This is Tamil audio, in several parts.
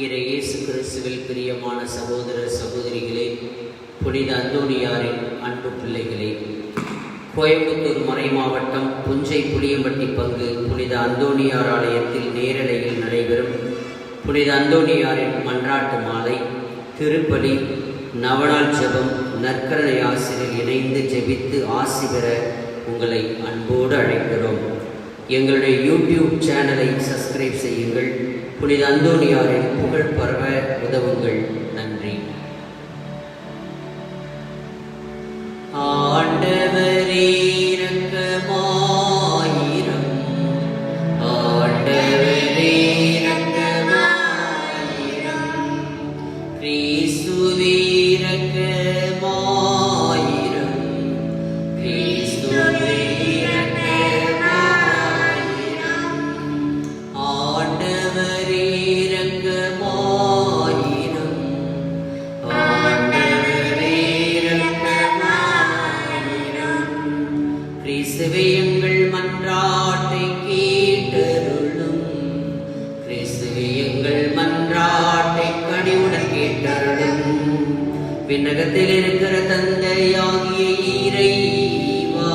இயேசு கிறிஸ்துவில் பிரியமான சகோதர சகோதரிகளே, புனித அந்தோணியாரின் அன்பு பிள்ளைகளே, கோயம்புத்தூர் மறை மாவட்டம் புஞ்சை புளியம்பட்டி பங்கு புனித அந்தோணியார் ஆலயத்தில் நேரலையில் நடைபெறும் புனித அந்தோணியாரின் மன்றாட்டு மாலை, திருப்பலி, நவநாள் ஜெபம், நற்கரணை ஆசிரியர் இணைந்து ஜெபித்து ஆசி பெற உங்களை அன்போடு அழைக்கிறோம். எங்களுடைய யூடியூப் சேனலை சப்ஸ்கிரைப் செய்யுங்கள். புனித அந்தோணியாரின் புகழ் பரவ உதவுங்கள். நன்றி. ஆண்டவரே இரக்கமாயிரம், ஆண்டவரே இரக்கமாயிரம், கிறிஸ்துவே இரக்கமாயிரம், கிறிஸ்துவே இரக்கமாயிரம், ஆண்டவரே இரக்கமாயிரம், ஆண்டவரே இரக்கமாயிரம், கிறிஸ்துவே எங்கள் மன்றாட்டை கேட்டருளும், கிறிஸ்துவே எங்கள் மன்றாட்டை கனிவுடன் கேட்டருளும். விண்ணகத்தில் இருக்கிற தந்தையாகிய இறைவா,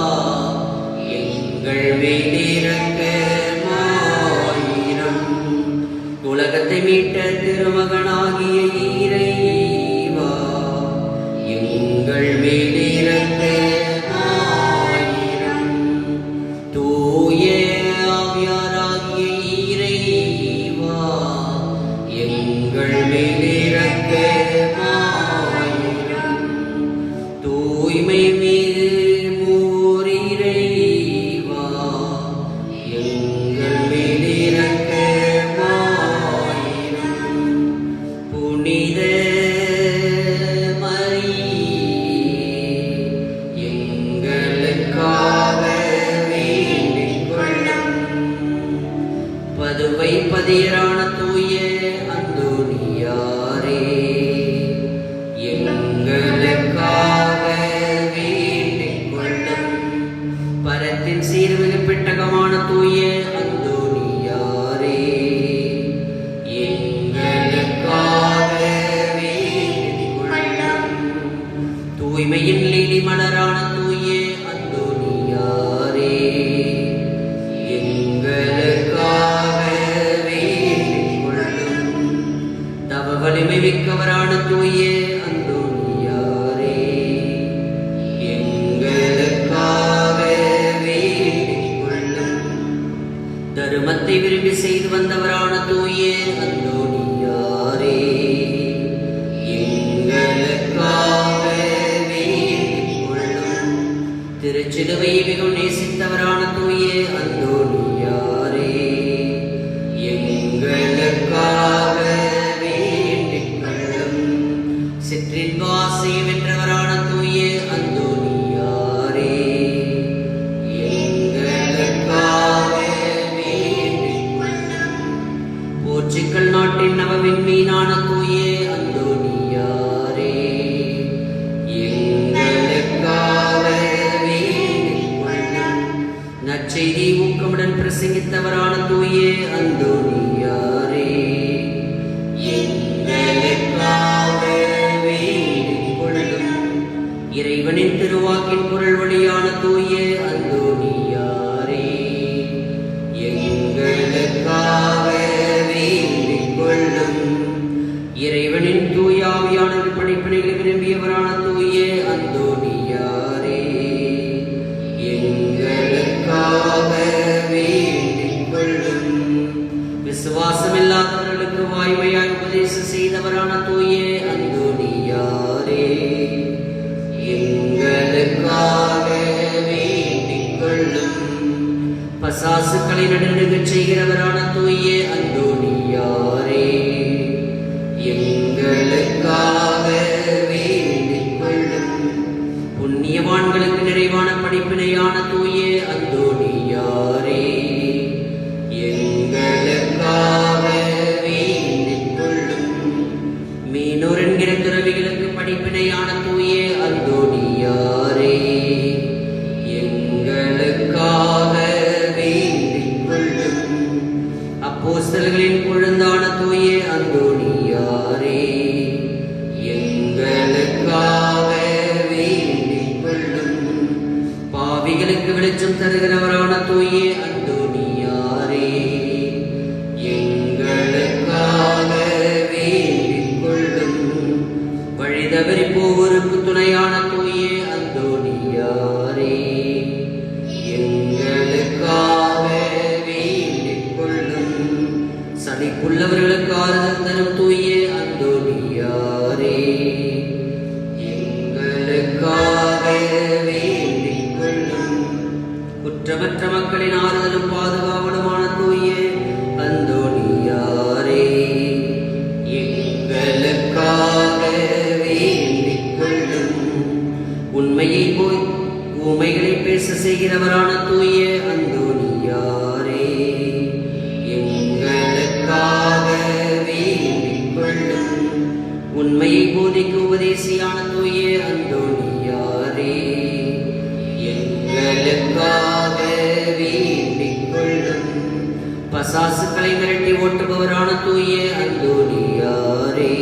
எங்கள் மேல் இரக்கமாயிரம். உலகத்தை மீட்ட திருமகனாகிய இறைவா, எங்கள் மேல் இரக்கமாயிரம். தூய ஆவியாராகிய இறைவா, எங்கள் மேல் இரக்கமாயிரம். தூய்மை மீது மூர் இறைவா, எங்கள் மேல் இரக்கமாயிரம். புனித மரியே, எங்களுக்காக வேண்டிக் கொள்ளும். பதுவை பதியரான தூய அந்தோணியாரே, எங்களுக்காக வேண்டிக் கொள்ளும். பரத்தின் சீர்மிகு பெட்டகமான தூய அந்தோணியாரே, எங்களுக்காக வேண்டிக் கொள்ளும். தூய்மையின் லீலி மலரான தூய அந்தோணியாரே, எங்களுக்காக வேண்டிக் கொள்ளும். தவ வலிமை மிக்கவரான தூய அந்தோணியாரே, எங்களுக்காக வேண்டிக் கொள்ளும். தருமத்தை விரும்பி செய்து வந்தவரான தூய அந்தோணியாரே, எங்களுக்காக வேண்டிக் கொள்ளும். திருச்சிலுவையை மிகவும் நேசித்தவரான தூய அந்தோணியாரே, எங்களுக்காக வேண்டிக் கொள்ளும். சிற்றின்பாசை வென்றவரான தூய அந்தோணியாரே, எங்களுக்காக வேண்டிக் கொள்ளும். போர்ச்சுகல் நாட்டின் நவவிண்மீனான தூய அந்தோணியாரே, எங்களுக்காக வேண்டிக் கொள்ளும். நற்செய்தி ஊக்கமுடன் பிரசங்கித்தவரான தூய அந்தோணியாரே, எங்களுக்காக வேண்டிக் கொள்ளும். இறைவனின் திருவாக்கின் குரல் வழியான தூய அந்தோணியாரே, எங்களுக்காக வேண்டிக் கொள்ளும். இறைவனின் தூய ஆவியானவர் படைப்பினைகளை விரும்பியவரான தூய அந்தோணியாரே, எங்களுக்காக வேண்டிக் கொள்ளும். விசுவாசமில்லாதவர்களுக்கு வாய்மையாய் உபதேசம் செய்தவரான தூய அந்தோணியாரே, எங்களுக்காக வேண்டிக் கொள்ளும். பசாசுக்களை நடுநடுங்கச் செய்கிறவரான தூய அந்தோணியாரே, எங்களுக்காக வேண்டிக் கொள்ளும். புண்ணியவான்களுக்கு நிறைவான படிப்பினையான தூய அந்தோணியாரே, எங்களுக்காக வேண்டிக் கொள்ளும். மீனோர் என்கிற துறவிகளுக்கு படிப்பினையான தூய அந்தோணியாரே, எங்களுக்காக வேண்டிக் கொள்ளும். அப்போஸ்தலர்களின் குழந்தான தூய அந்தோணி எங்களுக்காக வேண்டிக் கொள்ளும். பாவிகளுக்கு வெளிச்சம் தருகிறவரான தூயே அந்தோணியாரே, எங்களுக்காக வேண்டிக் கொள்ளும். வழிதவறி போவோருக்கு துணையான தூயே அந்தோணியாரே, எங்களுக்காக வேண்டிக் கொள்ளும். சலிப்புள்ளவர்களுக்கு ஆறுதல் தரும் தூயே அந்தோணியாரே, எங்களுக்காக வேண்டிக் கொள்ளும். குற்றமற்ற மக்களின் ஆறுதலும் பாதுகாவலுமான தூயே அந்தோணியாரே, எங்களுக்காக வேண்டிக் கொள்ளும். உண்மையை போய் ஊமைகளை பேச செய்கிறவரான தூயே அந்தோணியாரே, எங்களுக்காக வேண்டிக் கொள்ளும். உண்மையை போதிக்கு உபதேசியான தூயே அந்தோணியாரே, எங்களுக்காக வேண்டிக் கொள்ளும். பசாசுக்களை மிரட்டி ஓட்டுபவரான தூயே அந்தோணியாரே,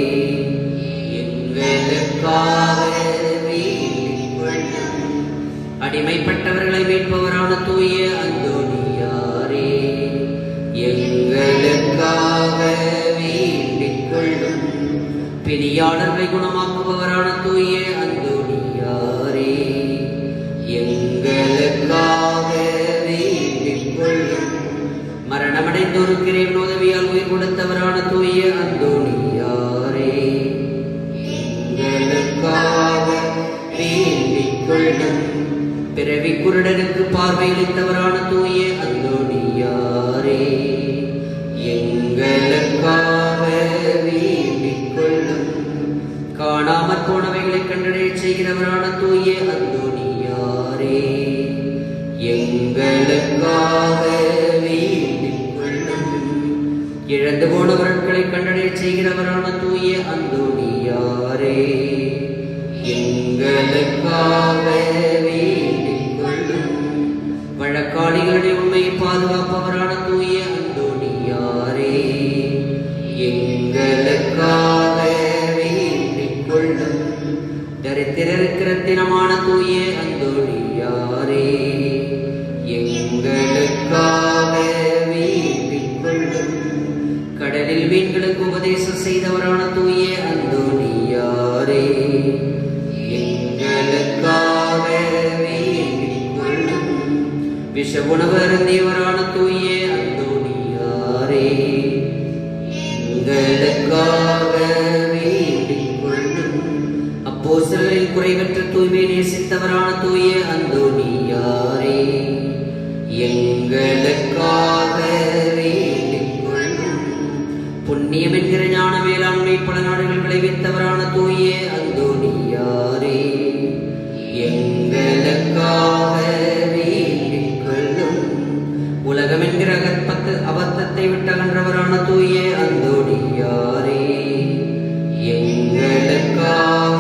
எங்களுக்காக வேண்டிக் கொள்ளும். அடிமைப்பட்டவர்களை மீட்பவரான தூயே அந்தோணியாரே, எங்களுக்காக வேண்டிக் கொள்ளும். பிணியாளர்களை குணமாக்குபவரான தூயே அந்தோணியாரே, எங்களுக்காக வேண்டிக் கொள்ளும். மரணமடைந்தோருக்கு இறைவன் உதவியால் உயிர் கொடுத்தவரான தூயே அந்தோணியாரே, எங்களுக்காக வேண்டிக் கொள்ளும். பிறவி குருடனுக்கு பார்வையளித்தவரான தூயே அந்தோணியாரே, எங்களுக்காக வேண்டிக் கொள்ளும். காணாமற் போனவைகளை கண்டடையச் செய்கிறவரான தூயே அந்தோணியாரே, எங்களுக்காக வேண்டிக் கொள்ளும். இழந்து போனவர்களை கண்டடையச் செய்கிறவரான தூயே அந்தோணியாரே, எங்களுக்காக வேண்டிக் கொள்ளும். வழக்காளிகளுடைய உண்மையை பாதுகாப்பவரான தூயே அந்தோணியாரே, எங்களுக்காக வேண்டிக் கொள்ளும். தரித்திரருக்கு ரத்தினமான தூயே அந்தோணியாரே, எங்களுக்காக வேண்டிக் கொள்ளும். கடலில் மீன்களுக்கு உபதேசம் செய்தவரான தூயே அந்தோணியாரே, எங்களுக்காக வேண்டிக் கொள்ளும். விஷ உணவு அருந்தியவரான தூயே அந்தோணியாரே, எங்களுக்காக வேண்டிக் கொள்ளும். அப்போஸ்தலரின் குறைவற்ற தூய்மை நேசித்தவரான தூயே அந்தோணியாரே, எங்களுக்காக வேண்டிக் கொள்ளும். புண்ணியம் என்கிற ஞான வேளாண்மை பல நாடுகள் விளைவித்தவரான தூயே அந்தோணியாரே, எங்களுக்காக வேண்டிக் கொள்ளும். உலகம் என்கிற அபத்தத்தை விட்டகன்றவரான தூயே அந்தோணியாரே, எங்களுக்காக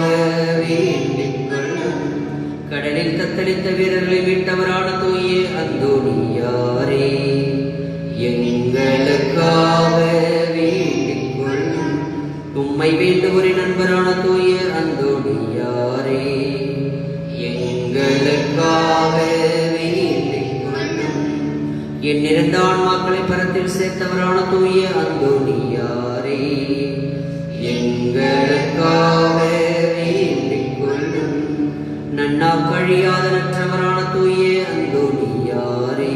வேண்டிக் கொள்ளும். கடலில் தத்தளித்த வீரர்களை மீட்டவரான தூயே அந்தோணியாரே, எங்களுக்காக வேண்டிக் கொள்ளும். உம்மை வேண்டுவோரின் நண்பரான தூயே அந்தோணியாரே, எங்களுக்காக வேண்டிக் கொள்ளும். என்னிருந்த ஆன்மாக்களை பரத்தில் சேர்த்தவரான தூயே அந்தோணியாரே, எங்களுக்காக வேண்டிக் கொள்ளும். நன்னா கழியாத நற்றவரான தூயே அந்தோணியாரே,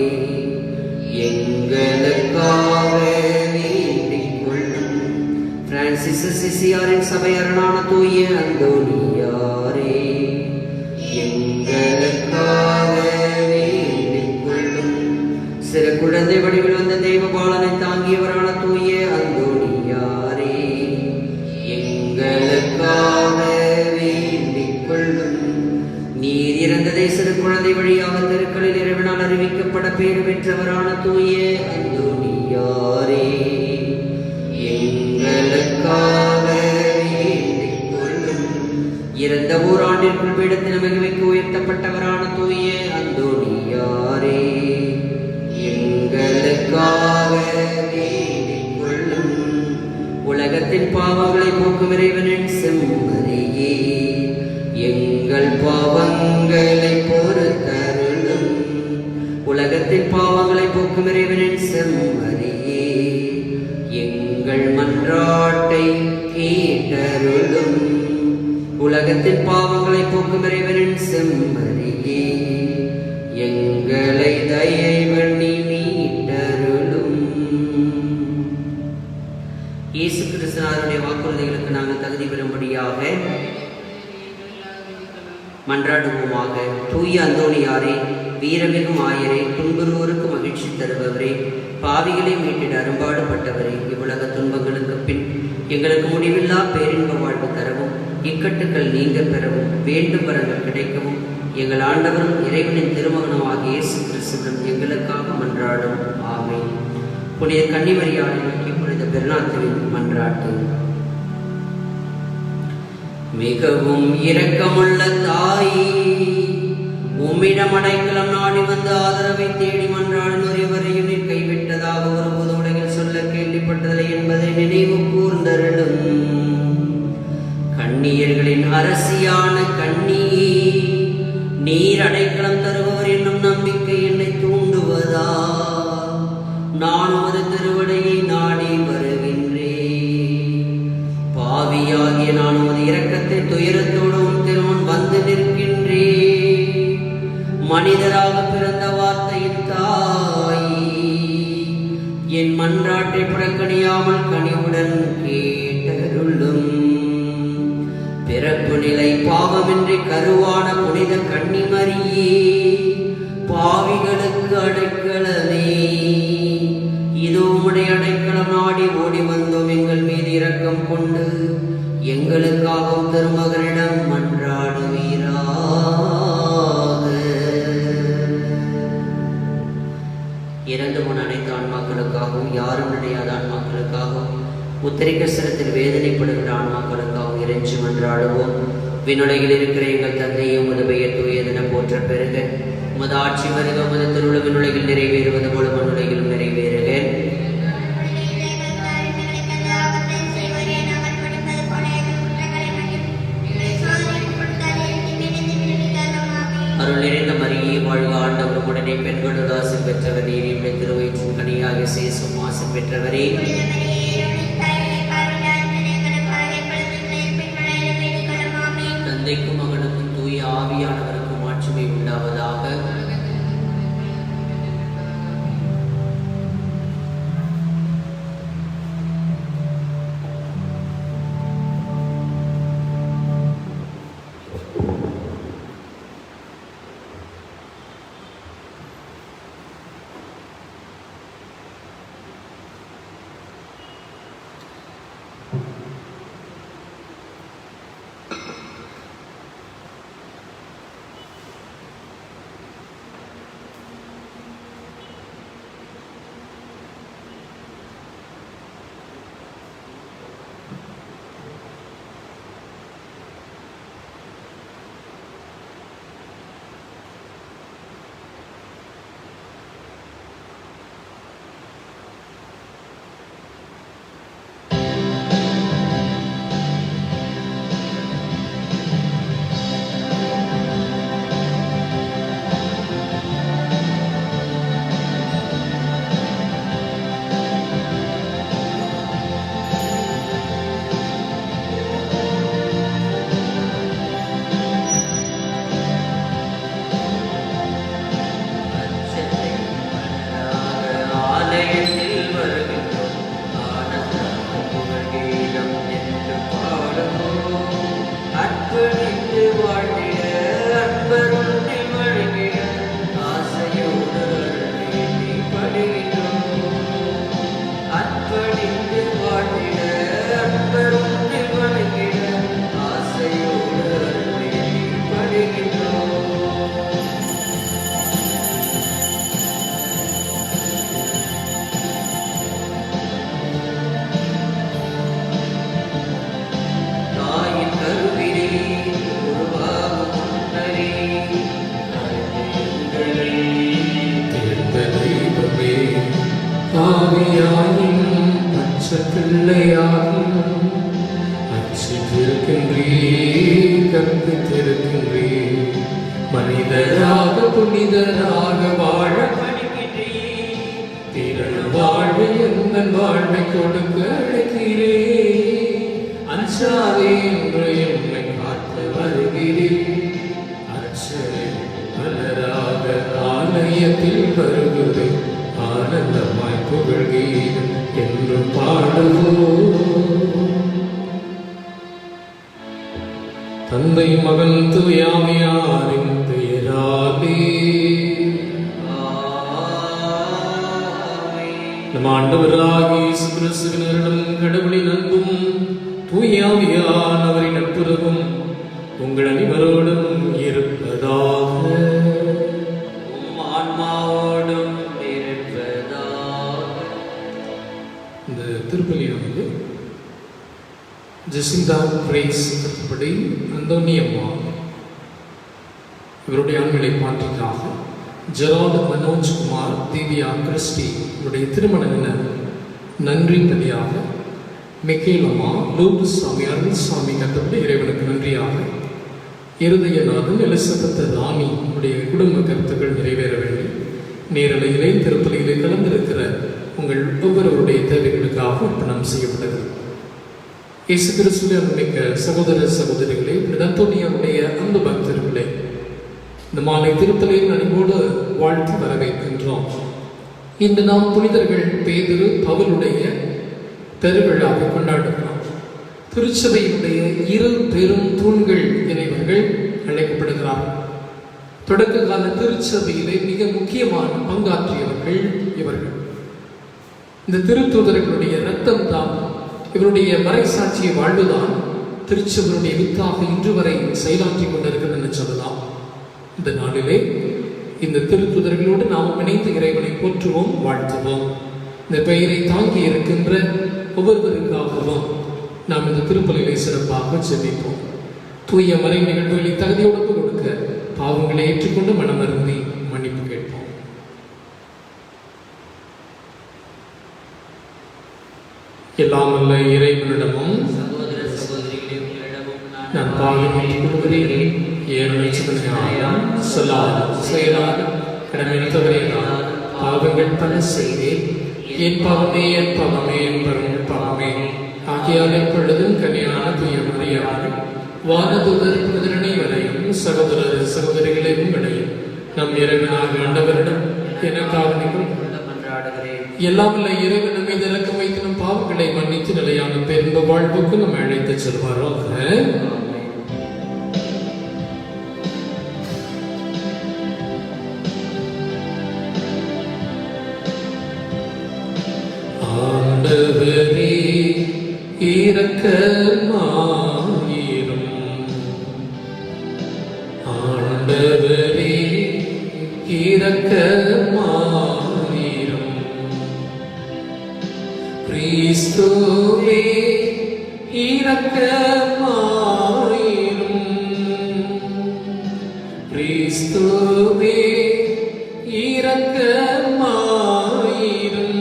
எங்களுக்காக வேண்டிக் கொள்ளும். பிரான்சிஸ் சிசியாரின் சபை அரணான தூயே அந்தோணியாரே, எங்களுக்காக வேண்டிக் கொள்ளும். சிறு குழந்தை வடிவில் வந்த தெய்வபாலனை தாங்கியவரான தூயே அந்தோணியாரே, எங்களுக்காக வேண்டிக் கொள்ளும். நீர் இறந்ததை சிறு குழந்தை வழியாக தெருக்களில் இறைவனால் அறிவிக்கப்பட பேறு பெற்றவரான தூயே அந்தோணியாரே, எங்களுக்காக வேண்டிக் கொள்ளும். இறந்த ஓராண்டிற்குள் பீடத்தின் மகிமைக்கு உயர்த்தப்பட்டவரான தூயே அந்தோணியாரே, எங்களுக்காக வேண்டிக் கொள்ளும். உலகத்தை உலகத்தின் பாவங்களை போக்கும் இறைவனின் செம்மறியே, எங்கள் பாவங்களை பொறுத்தருளும். உலகத்தின் பாவங்களை போக்கும் இறைவனின் செம்மறியே, எங்கள் மன்றாட்டை கேட்டருளும். உலகத்தின் பாவங்களை போக்கும் இறைவனின் செம்மறியே, எங்களை தயை பண்ணி மீட்டருளும். இயேசு கிறிஸ்துவினுடைய வாக்குறுதிகளுக்கு நாங்கள் தகுதி பெறும்படியாக மன்றாடுவோமாக. தூய அந்தோணியாரே, வீரமிகும் ஆயரே, துன்புறுவோருக்கு மகிழ்ச்சி தருபவரே, பாவிகளை மீட்டிட அரும்பாடுபட்டவரே, இவ்வுலக துன்பங்களுக்கு பின் எங்களுக்கு முடிவில்லா பேரின்ப வாழ்வு தரவும், இக்கட்டுக்கள் நீங்க பெறவும், வேண்டும் வரங்கள் கிடைக்கவும், எங்கள் ஆண்டவரும் இறைவனின் திருமகனும் இயேசு கிறிஸ்துவிடம் எங்களுக்காக மன்றாடும். ஆமென். புனித கன்னிமரியாளை நோக்கி புனித பெர்னாத்துவின் மன்றாட்டு. மிகவும் இரக்கமுள்ள தாயே, உம்மிடம் அடைக்கலம் நாடி வந்து ஆதரவை தேடி மன்றாடினோர் எவரையும் நீர் கைவிட்டதாக ஒருபோது உலகில் சொல்ல கேள்விப்பட்டதில்லை என்பதை நினைவு கூர்ந்தருளும். கன்னியர்களின் அரசியான கன்னியே, நீர் அடைக்கலம் தருபவர் என்னும் நம்பிக்கை என்னை தூண்டுவதா நான் உமது திருவடியை நாடி வருகின்றேன். பாவியாகிய நான் உமது இரக்கத்தை துயரத்தோடும் திருமுன் வந்து நிற்கின்றேன். மனிதராக பிறந்த வார்த்தையின் தாயே, என் மன்றாட்டை புறக்கணியாமல் கனிவுடன் கேட்டருளும். பிறப்பு நிலை பாவமின்றி கருவான புனித கன்னிமரியே, பாவிகளுக்கு அடைக்கலமே, இதோ உம்முடைய அடைக்கலம் நாடி ஓடி வந்தோம். எங்கள் மீது இரக்கம் கொண்டு எங்களுக்காகவும் திருமகனிடம் மன்றாடுவீராக. இறந்து போன அனைத்து ஆன்மாக்களுக்காகவும், யாரும் நினையாத ஆன்மாக்களுக்காகவும், உத்தரிக்கஸ்தலத்தில் வேதனைப்படுகிற ஆன்மாக்களுக்காகவும் இறைஞ்சி மன்றாடுவோம். விண்ணுலகில் இருக்கிற எங்கள் தந்தையை, உமது பெயர் தூயதென போற்ற பெறுக. உமது ஆட்சி வருக. உமது திருவுளம் விண்ணுலகில் நிறைவேறுவது போல மண்ணுலகிலும் நிறைவேறுக. அருள் நிறைந்த மரியே, வாழ்க, ஆண்டவர் உடனே பெண்களோடு ஆசி பெற்றவர் நீர். என்னுடைய திருவயிற்றின் கனியாக இயேசுவும் ஆசி பெற்றவரே. தந்தைக்கும் மகனுக்கும் தூய ஆவியானவருக்கும் ஆட்சிமை உண்டாவதாக. கட்டளையாகும் அச்சித்திருக்கின்றீர், கற்பித்திருக்கின்றீர். மனிதராக புனிதராக வாழ பணிக்கின்றீர். திரள் வாழ்வை எங்கள் வாழ்வை கொடுக்க அழைக்கிறேன். அஞ்சாதே என்று என்னை காத்து வருகிறேன். அச்சரை மலராக ஆலயத்தில் வருகிறேன். ஆனந்தமாய் புகழ்கிறேன் என்று பாடுவோம். தந்தை மகன் தூயாவியாரின் பெயராலே நம் ஆண்டவராகிய இயேசு கிறிஸ்துவினரிடம் கடவுளின் அன்பும் தூயாவியான் அவரின் நட்புறவும் உங்கள் அனைவரோடும் இருப்பதாக. ஆன்மாவோடும் இருப்பதாக. இந்த திருப்பலியானது ஜெசிந்தா பிரைஸ் படி அந்தோனியம்மா இவருடைய ஆண்களை பாட்டிற்காக ஜெரால்ட் மனோஜ்குமார் திவ்யா கிறிஸ்டி இவருடைய திருமண நன்றி பலியாக மிக்கேலம்மா லூர்து சாமி அருள்சாமி கத்தப்படி இறைவனுக்கு நன்றியாக இருதயநாதன் எலிசபெத் ராணி உடைய குடும்ப கருத்துக்கள் நிறைவேற வேண்டும். நேரலையிலே திருப்பலியிலே கலந்திருக்கிற உங்கள் ஒவ்வொருவருடைய தேவைகளுக்காக அர்ப்பணம் செய்யப்பட்டது. இயேசு கிறிஸ்துவின் மிக்க சகோதர சகோதரிகளே, அந்தோனியாருடைய அன்பு பக்தர்களே, இந்த மாலை திருப்பலியின் அன்போடு வாழ்த்து வரவேற்கின்றோம். இன்று நாம் புனிதர்கள் பேதுரு பவுலுடைய பெருவிழாவை கொண்டாடுகிறோம். திருச்சபையினுடைய இரு பெரும் தூண்கள் இவர்கள் அழைக்கப்படுகிறார்கள். தொடக்க கால திருச்சபையிலே மிக முக்கியமான பங்காற்றியவர்கள் இவர்கள். இந்த திருத்தூதர்களுடைய இரத்தம் தான், இவருடைய மறைசாட்சிய வாழ்வுதான் திருச்சபையுடைய வித்தாக இன்று வரை செயலாற்றி கொண்டிருக்கிறது என்று சொல்லலாம். இந்த நாளிலே இந்த திருத்துதர்களோடு நாம் இணைந்து இறைவனை போற்றுவோம், வாழ்த்துவோம். இந்த பெயரை தாங்கி இருக்கின்ற ஒவ்வொருவருக்காகவும் நாம் இந்த திருப்பலியை சிறப்பாக செபிப்போம். தூய மறை நிகழ்வுகளை தகுதியோடு கொடுக்க பாவங்களை ஏற்றுக்கொண்டு மனமருந்தி மன்னிப்பு கேட்போம். எல்லாம் அல்ல இறைவனிடமும் சகோதர சகோதரிகளே, உங்களிடமும் நான் பாவம் ஏற்றுக்கொள்கிறேன். ஏழாம் சொல்லாத செயலாத கடமை தவறினால் பாவங்கள் பல செய்தேன். என் பாவமே என் பாவமே என் பரும் பாவமே. ஆகியால் எப்பொழுதும் கனியான தூய மரியாதை வானதூதர் புனிதனை வரையும் சகோதர சகோதரிகளை உங்களையும் நம் இறைவனாக ஆண்டவரிடம் எனக்காக எல்லாம் இல்லை இறைவன் நம்மை இறக்க வைத்து நம் பாவங்களை மன்னித்து நிலையான பெரும்ப வாழ்வுக்கு நம்ம அழைத்து செல்வாராக. ஆண்டவரே இரக்கமாயிரும். ஆண்டவரே இரக்கமாயிரும். கிறிஸ்துவே இரக்கமாயிரும். கிறிஸ்துவே இரக்கமாயிரும்.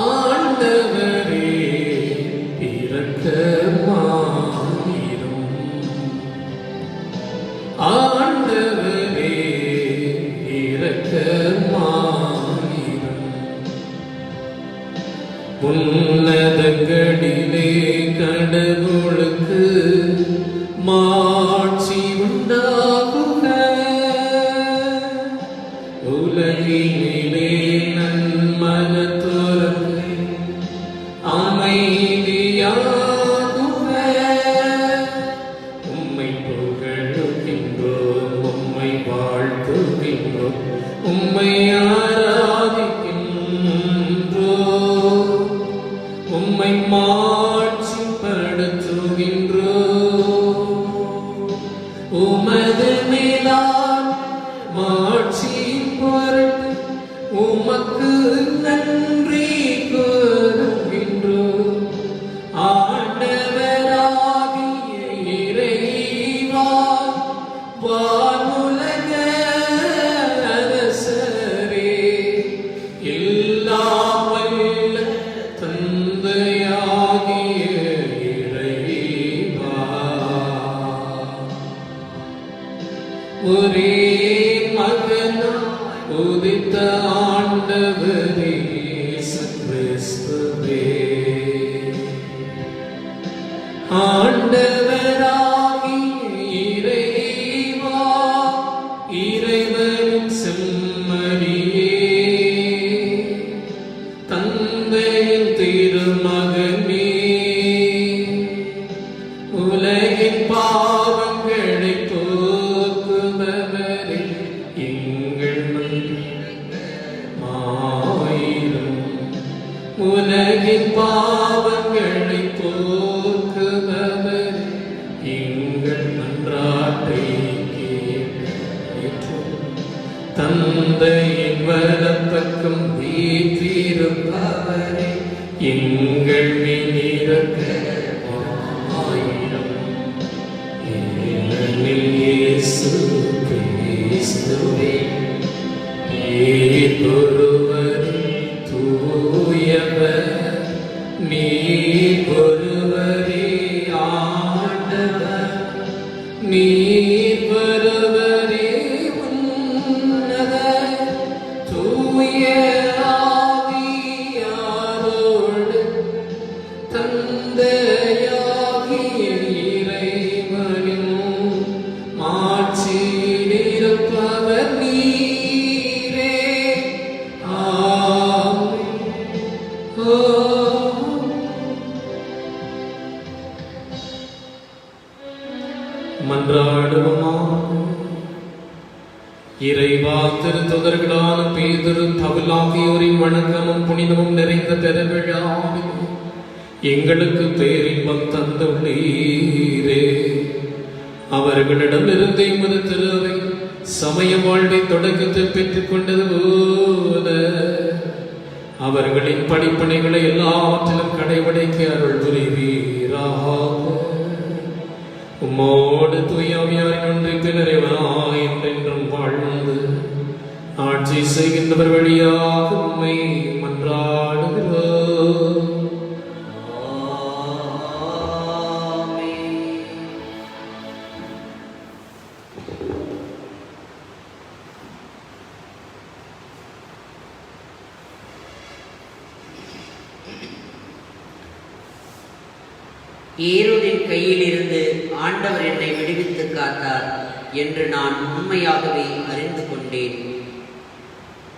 ஆண்டவரே இரக்கமாயிரும். ஆண்டவரே இரக்கமாயிரும். உன்னதங்களிலே கடவுளுக்கு மாட்சி உண்டாகுக. உலகினிலே நன்மனத்தோருக்கு அமைதியாகுக. உம்மை புகழுகின்றோம், உம்மை வாழ்த்துகின்றோம், உம்மை ஆராதிக்கின்றோம், உம்மை மாட்சிப்படுத்துகின்றோம். கிறிஸ்துவே. ஆண்டவராகிய இறைவா, இறைவனின் செம்மறியே, தந்தையின் திருமகனே, உலகின் பாவங்களை போக்குபவரே, எங்கள் ஆயிரம் உலகின் பாவங்களை போக்குபவரே, எங்கள் மன்றாட்டை கேட்டருளும். தந்தையின் வலப்பக்கம் வீற்றிருப்பவரே, எங்கள் மீது இரக்கமாயிரும். ஏனெனில் இயேசு கிறிஸ்துவே நீர் ஒருவரே தூயவர், நீர் ஒருவரே ஆண்டவர், நீர் ஒருவரே உன்னதர், தூய ஆவியாரோடு தந்தையாகிய இறைவனின் மாட்சியில் இருப்பவர் நீரே. ஆமென். மன்றாடுவோமாக. இறைவா, திருத்தொதர்களான பேதுரு பவுல் ஆகியோரின் வணக்கமும் புனிதமும் நிறைந்த பெருவிழாவில் எங்களுக்கு பேரின்பம் தந்துள்ளீரே. அவர்களிடமிருந்து எமது திருவை சமய வாழ்வை தொடக்கத்தில் பெற்றுக் கொண்டது போல அவர்களின் படிப்பனைகளை எல்லாவற்றிலும் கடைபிடிக்க அருள் புரிவீராக. உம்மோடு தூயாவியாரின் ஒன்றிற்கு நிறைவாய் என்றென்றும் வாழ்ந்து ஆட்சி செய்கின்றவர் வழியாக உம்மை மன்றாடுகிறோம். ஏரோதின் கையில் இருந்து ஆண்டவர் என்னை விடுவித்து காத்தார் என்று நான் உண்மையாகவே அறிந்து கொண்டேன்.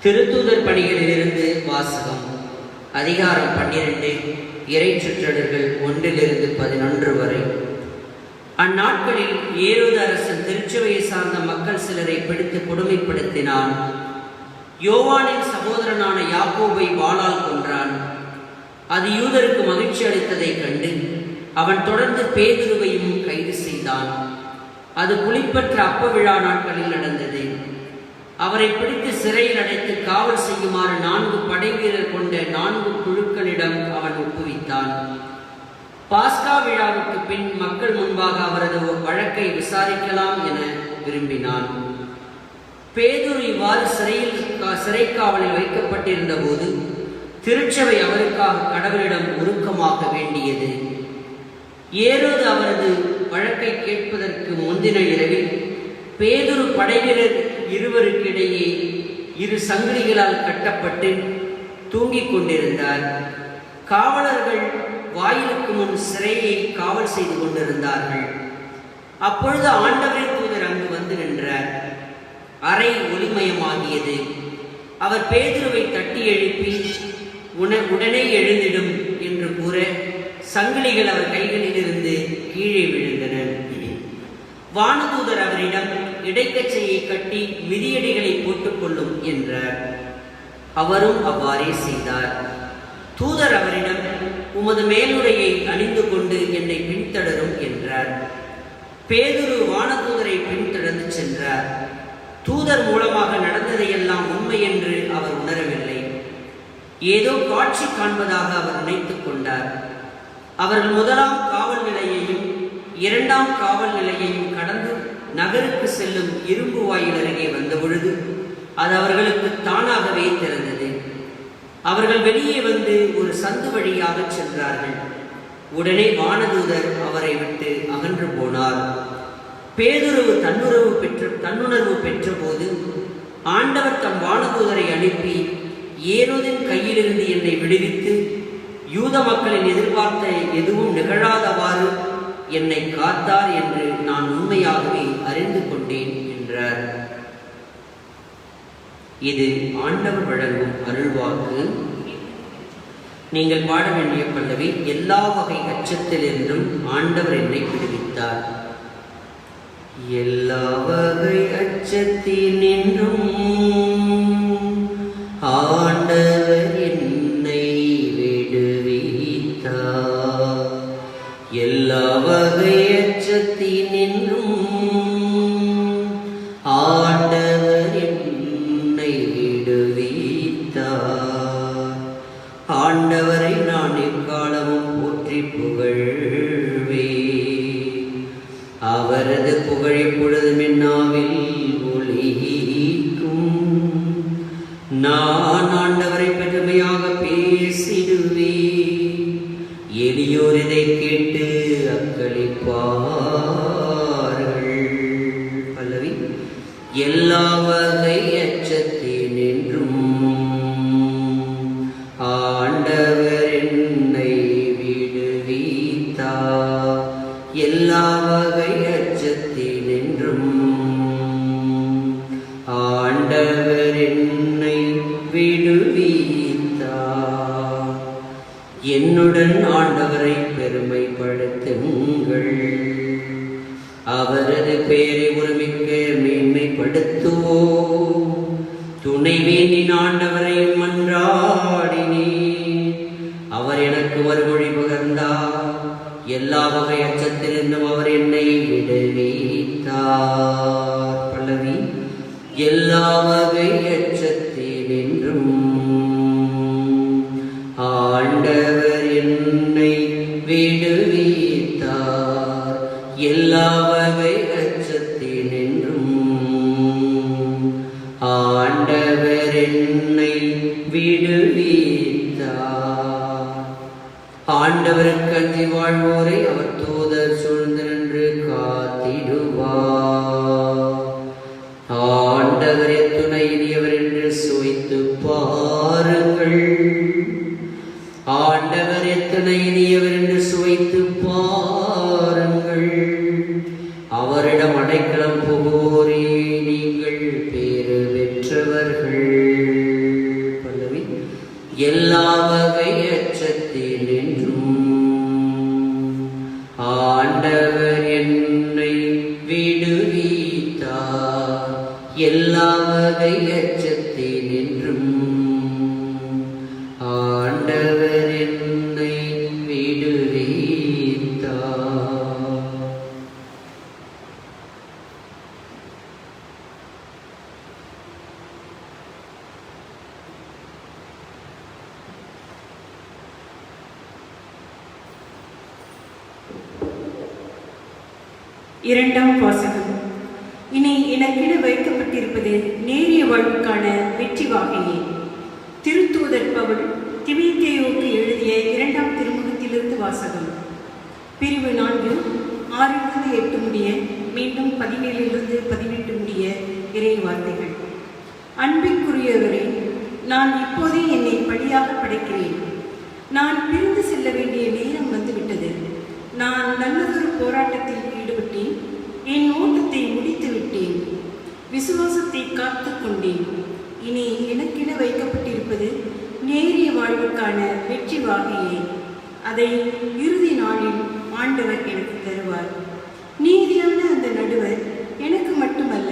திருத்தூதர் பணிகளிலிருந்து வாசகம். அதிகாரம் 12, இறை சுற்றடர்கள் 1-11 வரை. அந்நாட்களில் ஏரோது அரசன் திருச்சபையை சார்ந்த மக்கள் சிலரை பிடித்து கொடுமைப்படுத்தினான். யோவானின் சகோதரனான யாக்கோபை வாளால் கொன்றான். அது யூதருக்கு மகிழ்ச்சி அளித்ததைக் கண்டு அவன் தொடர்ந்து பேதுருவையும் கைது செய்தான். அது புளிப்பற்ற அப்ப விழா நாட்களில் நடந்தது. அவரை பிடித்து சிறையில் அடைத்து காவல் செய்யுமாறு 4 படை வீரர் கொண்ட 4 குழுக்களிடம் அவன் ஒப்புவித்தான். பாஸ்கா விழாவுக்கு பின் மக்கள் முன்பாக அவரது வழக்கை விசாரிக்கலாம் என விரும்பினான். பேதுரு இவ்வாறு சிறை காவலில் வைக்கப்பட்டிருந்த போது திருச்சபை அவருக்காக கடவுளிடம் உருக்கமாக வேண்டியது. ஏரோது அவரது வழக்கை கேட்பதற்கு முந்தின இரவில் பேதுரு படைவீரர் இருவருக்கிடையே 2 சங்கிலிகளால் கட்டப்பட்டு தூங்கிக் கொண்டிருந்தார். காவலர்கள் வாயிலுக்கு முன் சிறையை காவல் செய்து கொண்டிருந்தார்கள். அப்பொழுது ஆண்டவரின் தூதர் அங்கு வந்து நின்றார். அறை ஒளிமயமாகியது. அவர் பேதுருவை தட்டி எழுப்பி உடனே எழுந்திடும் என்று கூற சங்கிலிகள் அவர் கைகளில் இருந்து கீழே விழுந்தன. வானதூதர் அவரிடம் இடைக்கச்சையை கட்டி மிதியடிகளை போட்டுக்கொள்ளும் என்றார். அவரும் அவ்வாறே செய்தார். தூதர் அவரிடம் உமது மேலுடையை அணிந்து கொண்டு என்னை பின்தொடரும் என்றார். பேதுரு வானதூதரை பின்தொடர்ந்து சென்றார். தூதர் மூலமாக நடந்ததையெல்லாம் உண்மை என்று அவர் உணரவில்லை. ஏதோ காட்சி காண்பதாக அவர் நினைத்துக் கொண்டார். அவர்கள் 1ஆம் காவல் நிலையையும் 2ஆம் காவல் நிலையையும் கடந்து நகருக்கு செல்லும் இரும்பு வாயில் அருகே வந்தபொழுது அது அவர்களுக்கு தானாகவே திறந்தது. அவர்கள் வெளியே வந்து ஒரு சந்து வழியாக சென்றார்கள். உடனே வானதூதர் அவரை விட்டு அகன்று போனார். பேதுரு தன்னுணர்வு பெற்ற போது ஆண்டவர் தம் வானதூதரை அனுப்பி ஏரோதின் கையிலிருந்து என்னை விடுவித்து யூத மக்களின் எதிர்பார்த்த எதுவும் நிகழாதவாறு என்னை காத்தார் என்று நான் உண்மையாகவே அறிந்து கொண்டேன் என்றார். இது ஆண்டவர் வழங்கும் அருள்வாக்கு. நீங்கள் பாட வேண்டிய பல்லவி, எல்லா வகை அச்சத்திலிருந்தும் ஆண்டவர் என்னை விடுவித்தார். எல்லா வகை அச்சத்தினின்றும் ஆண்டவர் என்னை விடுவித்தார். எல்லா வகை அச்சத்தினின்றும் ஆண்டவர் என்னை விடுவித்தார். ஆண்டவரை நான் எக்காலமும் போற்றி புகழ்வேன். அவரது புகழ் எப்பொழுதும் என் நாவில் ஒலிக்கும். நான் ஆண்டவரை பெருமையாக பேசிடுவேன். எளியோர் இதை கேட்டு அக்களிப்பார்கள். பல்லவி, எல்லா வகை அச்சத்தினின்றும் ஆண்டவர் என்னை விடுவித்தார். எல்லா வகை அச்சத்தினின்றும் ஆண்டவர் என்னை விடுவித்தார். என்னுடன் ஆண்டவரை பெருமைப்படுத்துங்கள். அவரது பெயரை ஒருமிக்க மேன்மைப்படுத்துவோம். துணை வேண்டின் ஆண்டவரை மன்றாடினேன். அவர் எனக்கு மறுமொழி பகர்ந்தார். எல்லா வகை அச்சத்திலிருந்தும் அவர் என்னை விடுவித்தார். பல்லவி, எல்லா வகை அச்சத்தினின்றும் ஆண்டவர் என்னை விடுவித்தார். எல்லா வகை அச்சத்தினின்றும் ஆண்டவர் என்னை விடுவித்தார். ஆண்டவருக்கு அஞ்சி வாழ்வோரை அவர் தூதர் சூழ்ந்து நின்று காத்திடுவார். ஆண்டவர் எத்துணை இனியவர் என்று சுவைத்து பாருங்கள். ஆண்டவர் எத்தனை இனியவர் என்று சுவைத்து பாருங்கள். அவரிடம் அடைக்கலம் புகுவோரே நீங்கள் பேறு பெற்றவர்கள். பல்லவி, எல்லா வகை அச்சத்தினின்றும் ஆண்டவர் என்னை விடுவித்தார். எல்லா வகை அச்சத்தினின்றும் ஆண்டவர் என்னை விடுவித்தார். இரண்டாம் வாசகம். இனி எனக்கென வைக்கப்பட்டிருப்பது நேரிய வாழ்வுக்கான வெற்றி வாகையே. திருத்தூதர் பவுல் திமோத்தேயுவுக்கு எழுதிய இரண்டாம் திருமுகத்திலிருந்து வாசகம். பிரிவு 4, 6-8 முடிய, மீண்டும் 17-18 முடிய இறை வார்த்தைகள். அன்பிற்குரியவரே, நான் இப்போதே என்னை பழியாக படைக்கிறேன். நான் பிரிந்து செல்ல வேண்டிய நேரம் வந்துவிட்டது. நான் நல்லதொரு போராட்டத்தில் ஈடுபட்டேன். என் ஓட்டத்தை முடித்து விட்டேன். விசுவாசத்தை காத்து கொண்டேன். இனி எனக்கென வைக்கப்பட்டிருப்பது நேரிய வாழ்வுக்கான வெற்றி வாகையே. அதை இறுதி நாளில் ஆண்டவர் எனக்கு தருவார். நீதியான அந்த நடுவர் எனக்கு மட்டுமல்ல,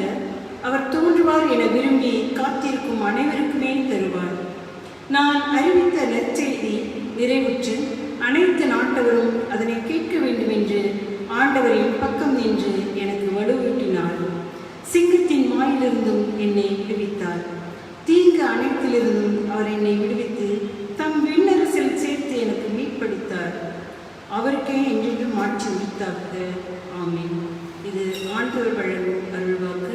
அவர் தோன்றுவார் என விரும்பி காத்திருக்கும் அனைவருக்குமே தருவார். நான் அறிவித்த நற்செய்தி நிறைவுற்று அனைத்து நாட்டவரும் அதனை கேட்க வேண்டும் என்று ஆண்டவரின் பக்கம் நின்று எனக்கு வலுவூட்டினார். சிங்கத்தின் வாயிலிருந்தும் என்னை விடுவித்தார். தீங்கு அனைத்திலிருந்தும் அவர் என்னை விடுவித்து தம் விண்ணரசில் சேர்த்து எனக்கு மீட்பளித்தார். அவருக்கே என்றென்றும் ஆட்சி உரித்தாக. ஆமென். இது ஆண்டவர் வழங்கும் அருள்வாக்கு.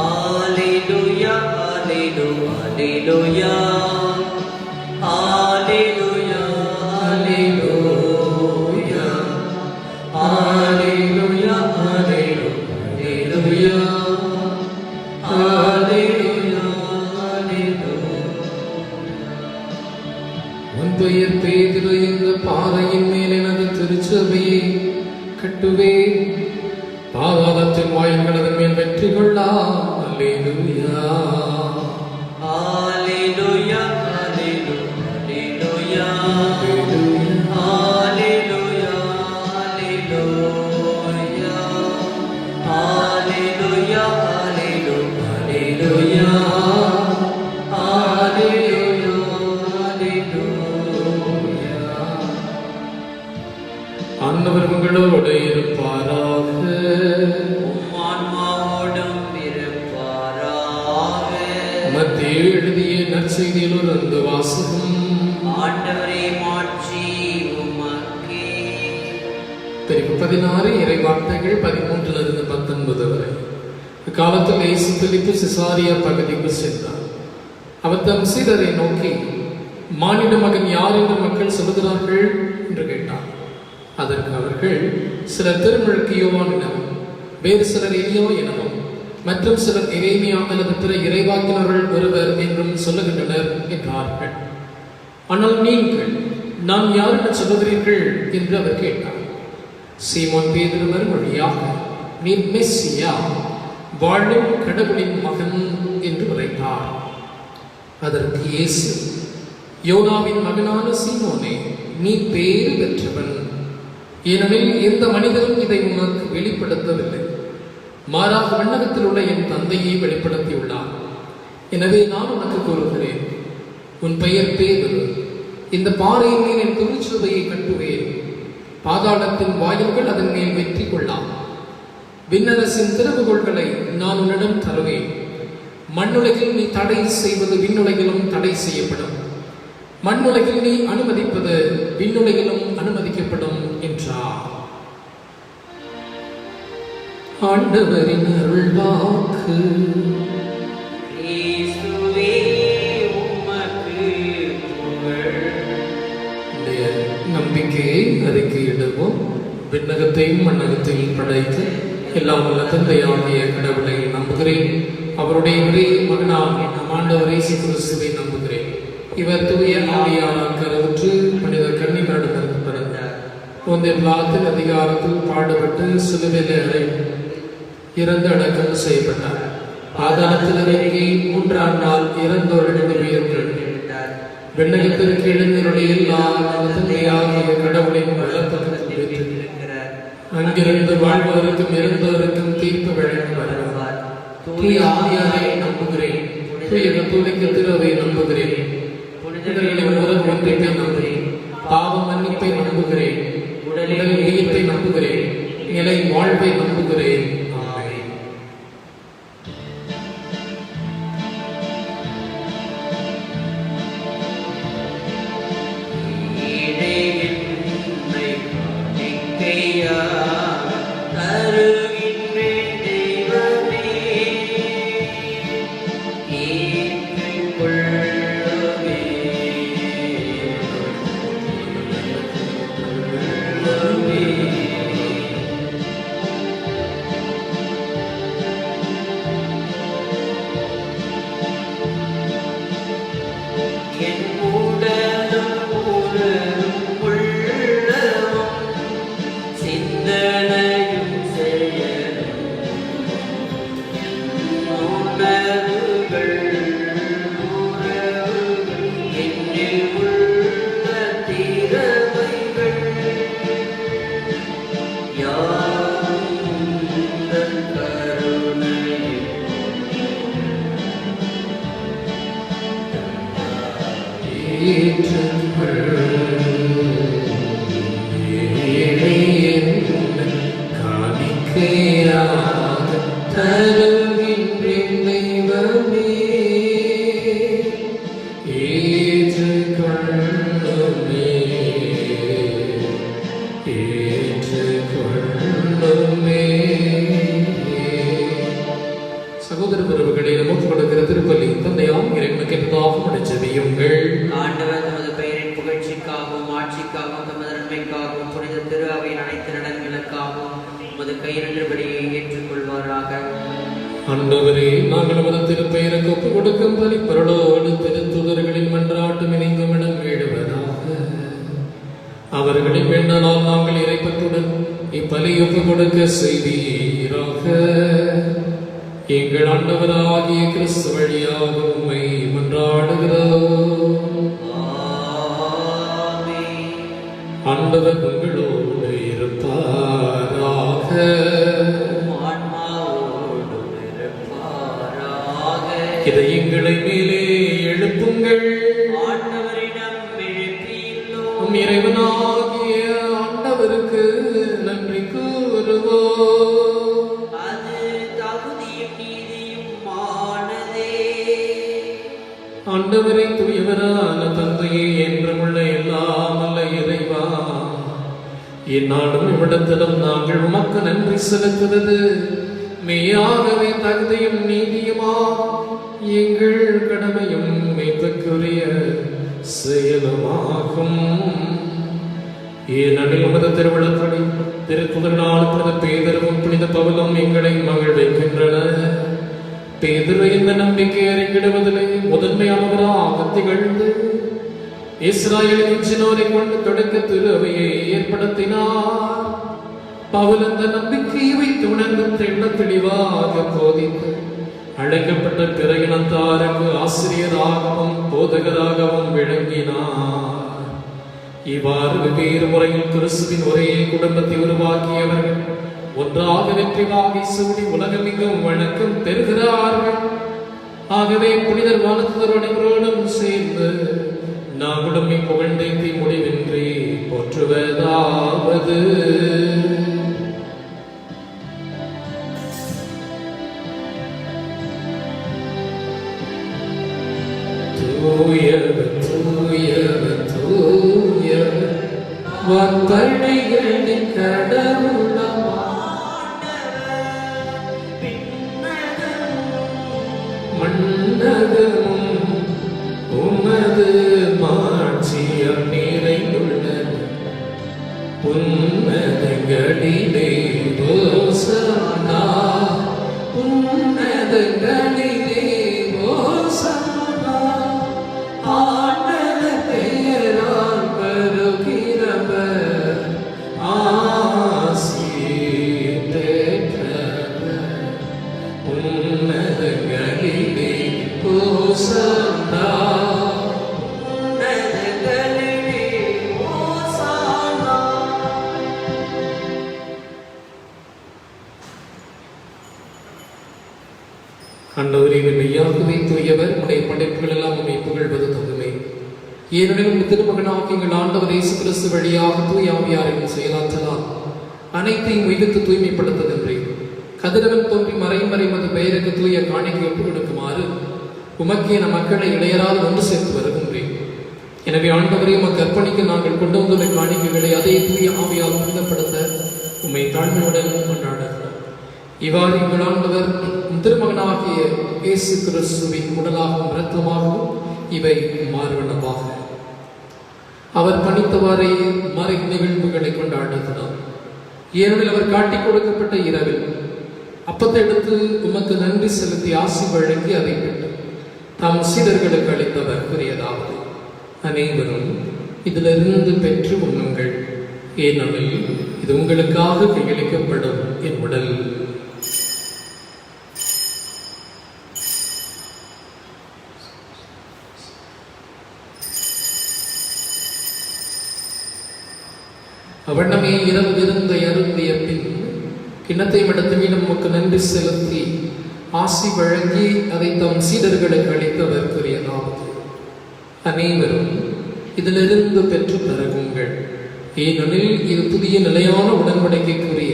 Alleluia, Alleluia, Alleluia, Alleluia, Alleluia, Alleluia, பெயர் பேதுரு என்ற பாறையின் மேல் எனது திருச்சபையை கட்டுவேன். பாதாளத்தின் வாயில்கள் அதன் மேல் வெற்றி கொள்ளா. அல்லேலூயா. Hallelujah, hallelujah, hallelujah, hallelujah, hallelujah, hallelujah, hallelujah. ஆண்டவர் உங்களோடு இருப்பாராக. உம் ஆன்மாவோடும் இருப்பாராக. மத்தேயு எழுதிய நற்செய்தியில் ஒரு வாசகம். ஆண்டவரே மாட்சி உமக்கே. பிரிவு 16 இறை வார்த்தைகள் 13 முதல் 19 வரை. காலத்தில் இயேசு பிலிப்பு சிசாரியா பகுதிக்கு சென்றார். அவர் தம் சீடரை நோக்கி, மானிட மகன் யார் என்று மக்கள் சொல்கிறார்கள் என்று கேட்டார். அதற்கு அவர்கள், சிலர் திருமுழுக்கு யோவான் எனவும், வேறு சிலர் எலியா எனவும், மற்றும் சிலர் எரேமியா அல்லது பிற இறைவாக்கினர்கள் ஒருவர் என்றும் சொல்லுகின்றனர் என்றார்கள். ஆனால் நீங்கள், நான் யார் என்று சொல்லுகிறீர்கள் என்று அவர் கேட்டார். சீமோன் பேதுரு மறுமொழியாக, நீர் மெஸ்ஸியா, வாழும் கடவுளின் மகன் என்று உரைத்தார். அதற்கு இயேசு, யோனாவின் மகனான சீமோனே, நீ பேறு பெற்றவன். ஏனெனில் எந்த மனிதரும் இதை உனக்கு வெளிப்படுத்தவில்லை, மாறாக விண்ணகத்தில் உள்ள என் தந்தையை வெளிப்படுத்தியுள்ளார். எனவே நான் உனக்கு கூறுகிறேன், உன் பெயர் பேதுரு. இந்த பாறையின் மேல் என் திருச்சபையை கட்டுவேன். பாதாளத்தின் வாயில்கள் அதன் மேல் வெற்றி கொள்ளாம். விண்ணரசின் திறவுகோள்களை நான் உன்னிடம் தருவேன். மண்ணுலகில் நீ தடை செய்வது விண்ணுலகிலும் தடை செய்யப்படும், மண்ணுலகில் நீ அனுமதிப்பது விண்ணுலகிலும் அனுமதிக்கப்படும் என்றார். ஆண்டவரின் அருள்வாக்கு. கிறிஸ்துவே உமக்கு புகழ். நம்பிக்கையை அறிக்கையிடுவோம். விண்ணகத்தையும் மண்ணகத்தையும் படைத்து எல்லாம் வல்ல தந்தையாகிய கடவுளை நம்புகிறேன். அவருடைய ஒரே மகனாக நம் ஆண்டவர் இயேசு கிறிஸ்துவை நம்புகிறேன். இவர் தூய ஆவியாரால் கருவுற்று மனித கன்னிமரிடமிருந்து பிறந்தார். பொந்திய பிலாத்தின் அதிகாரத்தில் பாடுபட்டு சிலுவையில் இறந்து அடக்கம் செய்யப்பட்டார். பாதாளத்தில் இறங்கி 3ஆம் நாள் இறந்தோரிடம் உயிர்த்தெழுந்தார். விண்ணகத்திற்கு எழுந்தருடைய எல்லா தந்தையாகிய கடவுளின் வலப்பக்கத்தில் வீற்றிருக்கிறார். அங்கிருந்து வாழ்வோருக்கும் இறந்தோருக்கும் தீர்ப்பு வழங்க வருவார். தூய ஆவியாரை நம்புகிறேன். தூய கத்தோலிக்க திருவை நம்புகிறேன். புனிதர்களின் முதல் ஒன்றிப்பை நம்புகிறேன். பாவ மன்னிப்பை நம்புகிறேன். உடலில் உயிர்ப்பை நம்புகிறேன். நிலை வாழ்வை நம்புகிறேன். ஆமென். சகோதர பிறவுகளை நமக்கு கொடுக்கிற திருப்பலி தந்தையாம் இறைவனுக்கு என்பதாக ஜெபியுங்கள். ஆண்டவர் தமது பெயரின் புகழ்ச்சிக்காகவும் ஆட்சிக்காகவும் தமது நன்மைக்காகவும் புனித திரு அவையின் அனைத்து நலன்களுக்காகவும் உமது கையிலிருந்தபடியை ஏற்றுக்கொள்வாராக. ஆண்டவரே, நாங்கள் நமது திருப்பெயருக்கு ஒப்புக் கொடுக்கும் பலி பொருளோடு திருத்துதர்களின் மன்றாட்டும் இணைந்தும் இடம் வீடுவதாக. அவர்களின் வேண்டனால் நாங்கள் இறைப்பத்துடன் இப்பலி ஒப்பு கொடுக்க செய்வீராக. எங்கள் ஆண்டவராகிய கிறிஸ்து வழியாக உம்மை மன்றாடுகிறோம். ஆண்டவர் உங்களோடு இருப்பாராக. இதயங்களை மேலே எழுப்புங்கள். நம் இறைவனாகிய ஆண்டவருக்கு நன்றி கூறுவோம். ஆண்டவரை தூயவரான தந்தையே, என்றுமுள்ள எல்லாம் அல்ல இறைவா, இந்நாளும் இவ்விடத்திலும் நாங்கள் உமக்கு நன்றி செலுத்துவது மெய்யாகவே தகுதியும் நீதியுமா எங்கள் கடமையும் மீட்புக்குரிய செயலுமாகும். ஏனெனில் உமது திருவிழப்படி திருத்துதர்களால் புனித பேதுருவும் புனித பவுலும் எங்களை மகிழ்விக்கின்றனர். பேதுரு இந்த நம்பிக்கை அறிக்கிடுவதிலே முதன்மையானவராக திகழ்ந்து இஸ்ராயேலின் எஞ்சினோரை கொண்டு தொடக்க திருவையை ஏற்படுத்தினார். பவுல் அந்த நம்பிக்கையை வைத்து உணர்ந்து தெள்ள தெளிவாக போதித்து அழைக்கப்பட்ட பிற இனத்தாருக்கு ஆசிரியராகவும் போதகராகவும் விளங்கினார். இவ்வாறு வெவ்வேறு முறையில் கிறிஸ்துவின் ஒரே குடும்பத்தை உருவாக்கியவர்கள் ஒன்றாக வெற்றி வாகை சூடி உலகமெங்கும் வணக்கம் பெறுகிறார்கள். ஆகவே புனிதர் வானதூதர் அனைவரோடும் சேர்ந்து நாங்களும் புகழ்ந்தேத்தி முடிவின்றி போற்றுவதாவது: தூயவர் தூயவர் தூயவர் வான்படைகளின் கடவுளாம் மன்னகமும் உமது மாட்சியம் நிறைந்துள்ளது. உன்னதங்களிலே ஓசன்னா, உன்னதங்களிலே ஓசன்னா. ஆண்டவர் பெயரால் வருகிறவர் ஆசி பெற்றவர். உன்னதங்களிலே ஓசன்னா, உன்னதங்களிலே ஓசன்னா. ஆண்டவரே, மெய்யாகவே தூயவர், உடைய படைப்புகள் எல்லாம் உம்மை புகழ்வது தகுமே. ஏனெனில் திருமகனாக எங்கள் ஆண்டவர் இயேசு கிறிஸ்து வழியாக தூய ஆவியாரின் செயலாற்றலால் அனைத்தையும் உயிர்த்து தூய்மைப்படுத்துகின்றேன். கதிரவன் தோன்றி மறைமறைமது பெயருக்கு தூய காணிக்கை ஒப்புக் கொடுக்குமாறு உமக்கே நம் மக்களை இளையரால் ஒன்று சேர்த்து வருகின்றேன். எனவே ஆண்டவரை உமக்கு அர்ப்பணிக்க நாங்கள் கொண்டு வந்துள்ள காணிக்கைகளை அதே தூய ஆவியால் புனிதப்படுத்த உம்மை தாழ்மையுடன் கொண்டாடுகிறோம். இவ்வாறு எங்கள் ஆண்டவர் திருமகனாகிய இயேசு கிறிஸ்துவின் உடலாகவும் இரத்தமாகவும் இவை மாறுவனவாக. அவர் பணித்தவாறே மறை நிகழ்வுகளை கொண்டாடுகிறார். ஏனெனில் அவர் காட்டிக் கொடுக்கப்பட்ட இரவில் அப்பத்தை எடுத்து உமக்கு நன்றி செலுத்தி ஆசி வழங்கி அதை பெற்று தம் சீடர்களுக்கு அளித்தவர் கூறியதாவது: அனைவரும் இதிலிருந்து பெற்று உண்ணுங்கள், ஏனெனில் இது உங்களுக்காக கையளிக்கப்படும் என் உடல். அவண்ணமே இரவு விருந்தை அருந்திய பின் கிண்ணத்தை மடத்து மீண்டும் உமக்கு நன்றி செலுத்தி ஆசி வழங்கி அதை தம் சீடர்களுக்கு அளித்தவர் கூறியதாவது: அனைவரும் இதிலிருந்து பெற்று பருகுங்கள், ஏனெனில் இது புதிய நிலையான உடன்படிக்கைக்குரிய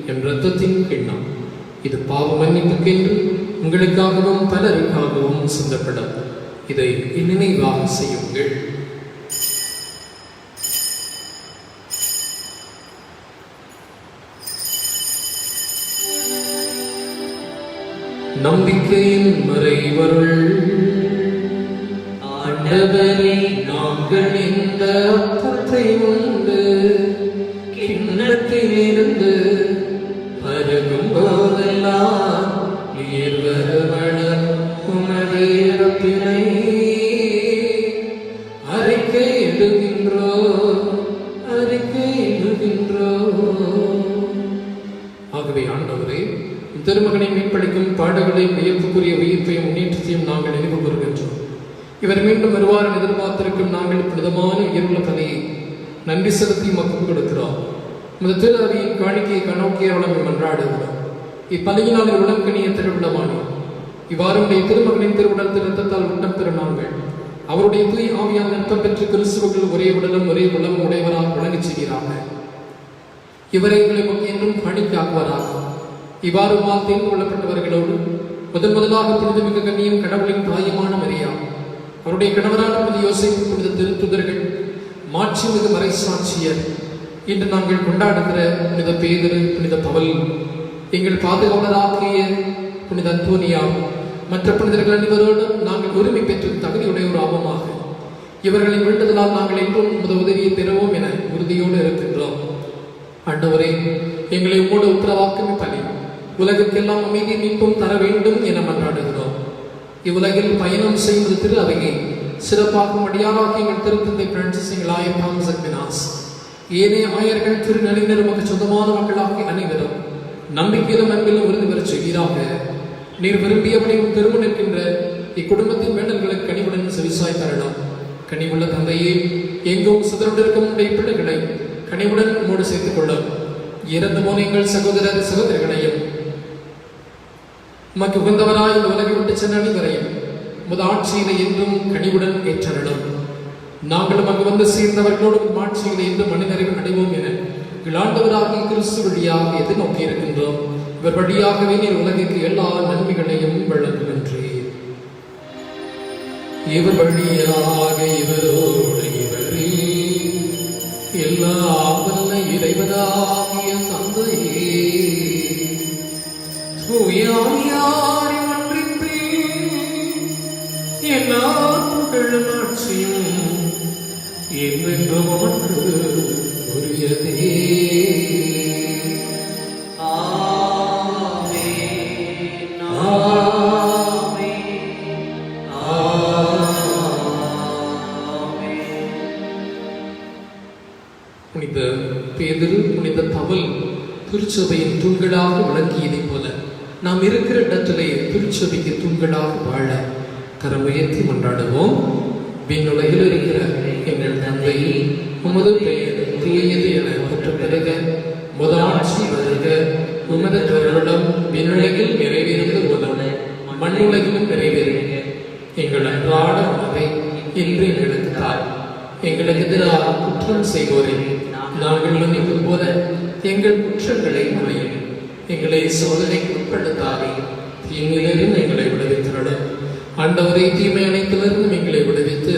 என் இரத்தத்தின் கிண்ணம். இது பாவ மன்னிப்புக்கென்று உங்களுக்காகவும் பலருக்காகவும் சிந்தப்படும். இதை நினைவாக செய்யுங்கள். நம்பிக்கையின் மறைவருள் ஆண்டவரே, நாங்கள் இந்த அப்பத்தை உண்டு கிண்ணத்திலிருந்து பருகும் போதெல்லாம் நீர் வரவழ உமது இறப்பினை அறிக்கையிடுகின்றோம். நாங்கள் நினைவு கூறுகின்றோம். இவர் மீண்டும் வருவார் எதிர்பார்த்திருக்கும் நாங்கள் புனிதமான உயர்வுள்ள பணியை நன்றி செலுத்தி மக்கள் கொடுக்கிறோம். இந்த திரு அவையின் காணிக்கையை கண்ணோக்கிய வளமை மன்றாடுகிறோம். இப்பலியினால் உடன்கணிய திருவிழமானி இவ்வாறுடைய திருமகனின் திருவுடல் திருத்தத்தால் உட்டம் பெறும் நாங்கள் அவருடைய தூய் ஆவியால் நிறுத்தம் பெற்று கிறிஸ்துவுக்குள் ஒரே உடலும் ஒரே உலகம் உடையவராக விளங்கச் செய்கிறாங்க. இவரை எங்களை என்றும் காணிக்காக்குவராக. இவ்வாறு தேர்ந்து கொள்ளப்பட்டவர்களோடு முதலாக புனிதமிகு கண்ணியும் கடவுளின் தாயுமான மரியா, அவருடைய கணவரான புனித யோசேப்பு, புனித திருத்துதர்கள், மாட்சிமிகு மறைசாட்சியர், இன்று நாங்கள் கொண்டாடுகிற புனித பேதுரு, புனித பவுல், எங்கள் பாதுகாவலராகிய புனித அந்தோனியா, மற்ற புனிதர்கள் அனைவரோடும் நாங்கள் உரிமை பெற்று தகுதியுடைய ஒரு ஆபமாக இவர்களின் வேண்டுதலால் நாங்கள் என்றும் உதவியை பெறுவோம் என உறுதியோடு இருக்கின்றோம். ஆண்டவரே, எங்களை உம்மோடு உத்தரவாக்கும் பணி உலகுக்கெல்லாம் அமைதி மீட்பும் தர வேண்டும் என மன்றாடுகிறோம். இவ்வுலகில் பயணம் செய்வது திரு அவையை சிறப்பாக்கும் அடியாராக எங்கள் திருத்தந்தை பிரான்சிஸ், எங்கள் ஆயர் தாமஸ் அக்வினாஸ், ஏனைய ஆயர்கள், திருநிலையினர், உமக்கு சொந்தமான மக்களாகி அனைவரும் நம்பிக்கையிலும் அன்பிலும் உறுதி பெறச் செய்வீராக. நீர் விரும்பியபடியும் திரும்ப நிற்கின்ற இக்குடும்பத்தின் வேண்டல்களுக்கு கனிவுடன் செவிசாய் தரலாம். கனிவுள்ள தந்தையே, எங்கும் சிதறுண்டிருக்கும் உடைய பிள்ளைகளை கனிவுடன் உம்மோடு சேர்த்துக் கொள்ளும். இறந்து போன எங்கள் சகோதரர் சகோதரிகளையும் உமக்கு உகந்தவராய் இந்த உலகை விட்டு சென்ற அனைவரையும் உமது ஆட்சியில என்றும் கனிவுடன் ஏற்றருளும். நாங்களும் அங்கு வந்து சேர்ந்தவர்களோடும் ஆட்சியில என்றும் மனிதரை அடைவோம் என ஆண்டவராகிய கிறிஸ்து வழியாக எதிர்நோக்கி இருக்கின்றோம். இவர் வழியாகவே நீர் உலகிற்கு எல்லா நன்மைகளையும் வழங்குகின்றீர். இவர் வழியாக இவரோடு இவரே எல்லா வல்ல இறைவனாகிய தந்தையே, தூயாரின் ஒன்றிப்பே எல்லா புகழும் ஆட்சியும் என்றென்றும் உமக்கு உரியதே. புனித பேதுரு, புனித பவுல் திருச்சபையின் தூண்களாக விளங்கியதைப் போல நாம் இருக்கிற இடத்திலே திருச்சபைக்கு தூண்களாக வாழ கரமுயர்த்தி மன்றாடுவோம். விண்ணுலகில் இருக்கிற எங்கள் தந்தையே, உமது பெயர் தூயது என பெற்ற பெருக, உமது ஆட்சி வருக, உமது திருவிழம் விண்ணுலகில் நிறைவேறுவது போல மண்ணுலகிலும் நிறைவேறுக. எங்கள் அன்றாட உணவை இன்று எங்களுக்கு தாய். எங்களுக்கு எதிராக குற்றம் செய்வோரை நாங்கள் மன்னிக்கும் போல எங்கள் குற்றங்களை மன்னியும். எங்களை சோதனைக்கு உட்படுத்தாதே, தீமையிலிருந்து எங்களை விடுவித்தருளும். ஆண்டவரை, தீமை அனைத்திலிருந்தும் எங்களை விடுவித்து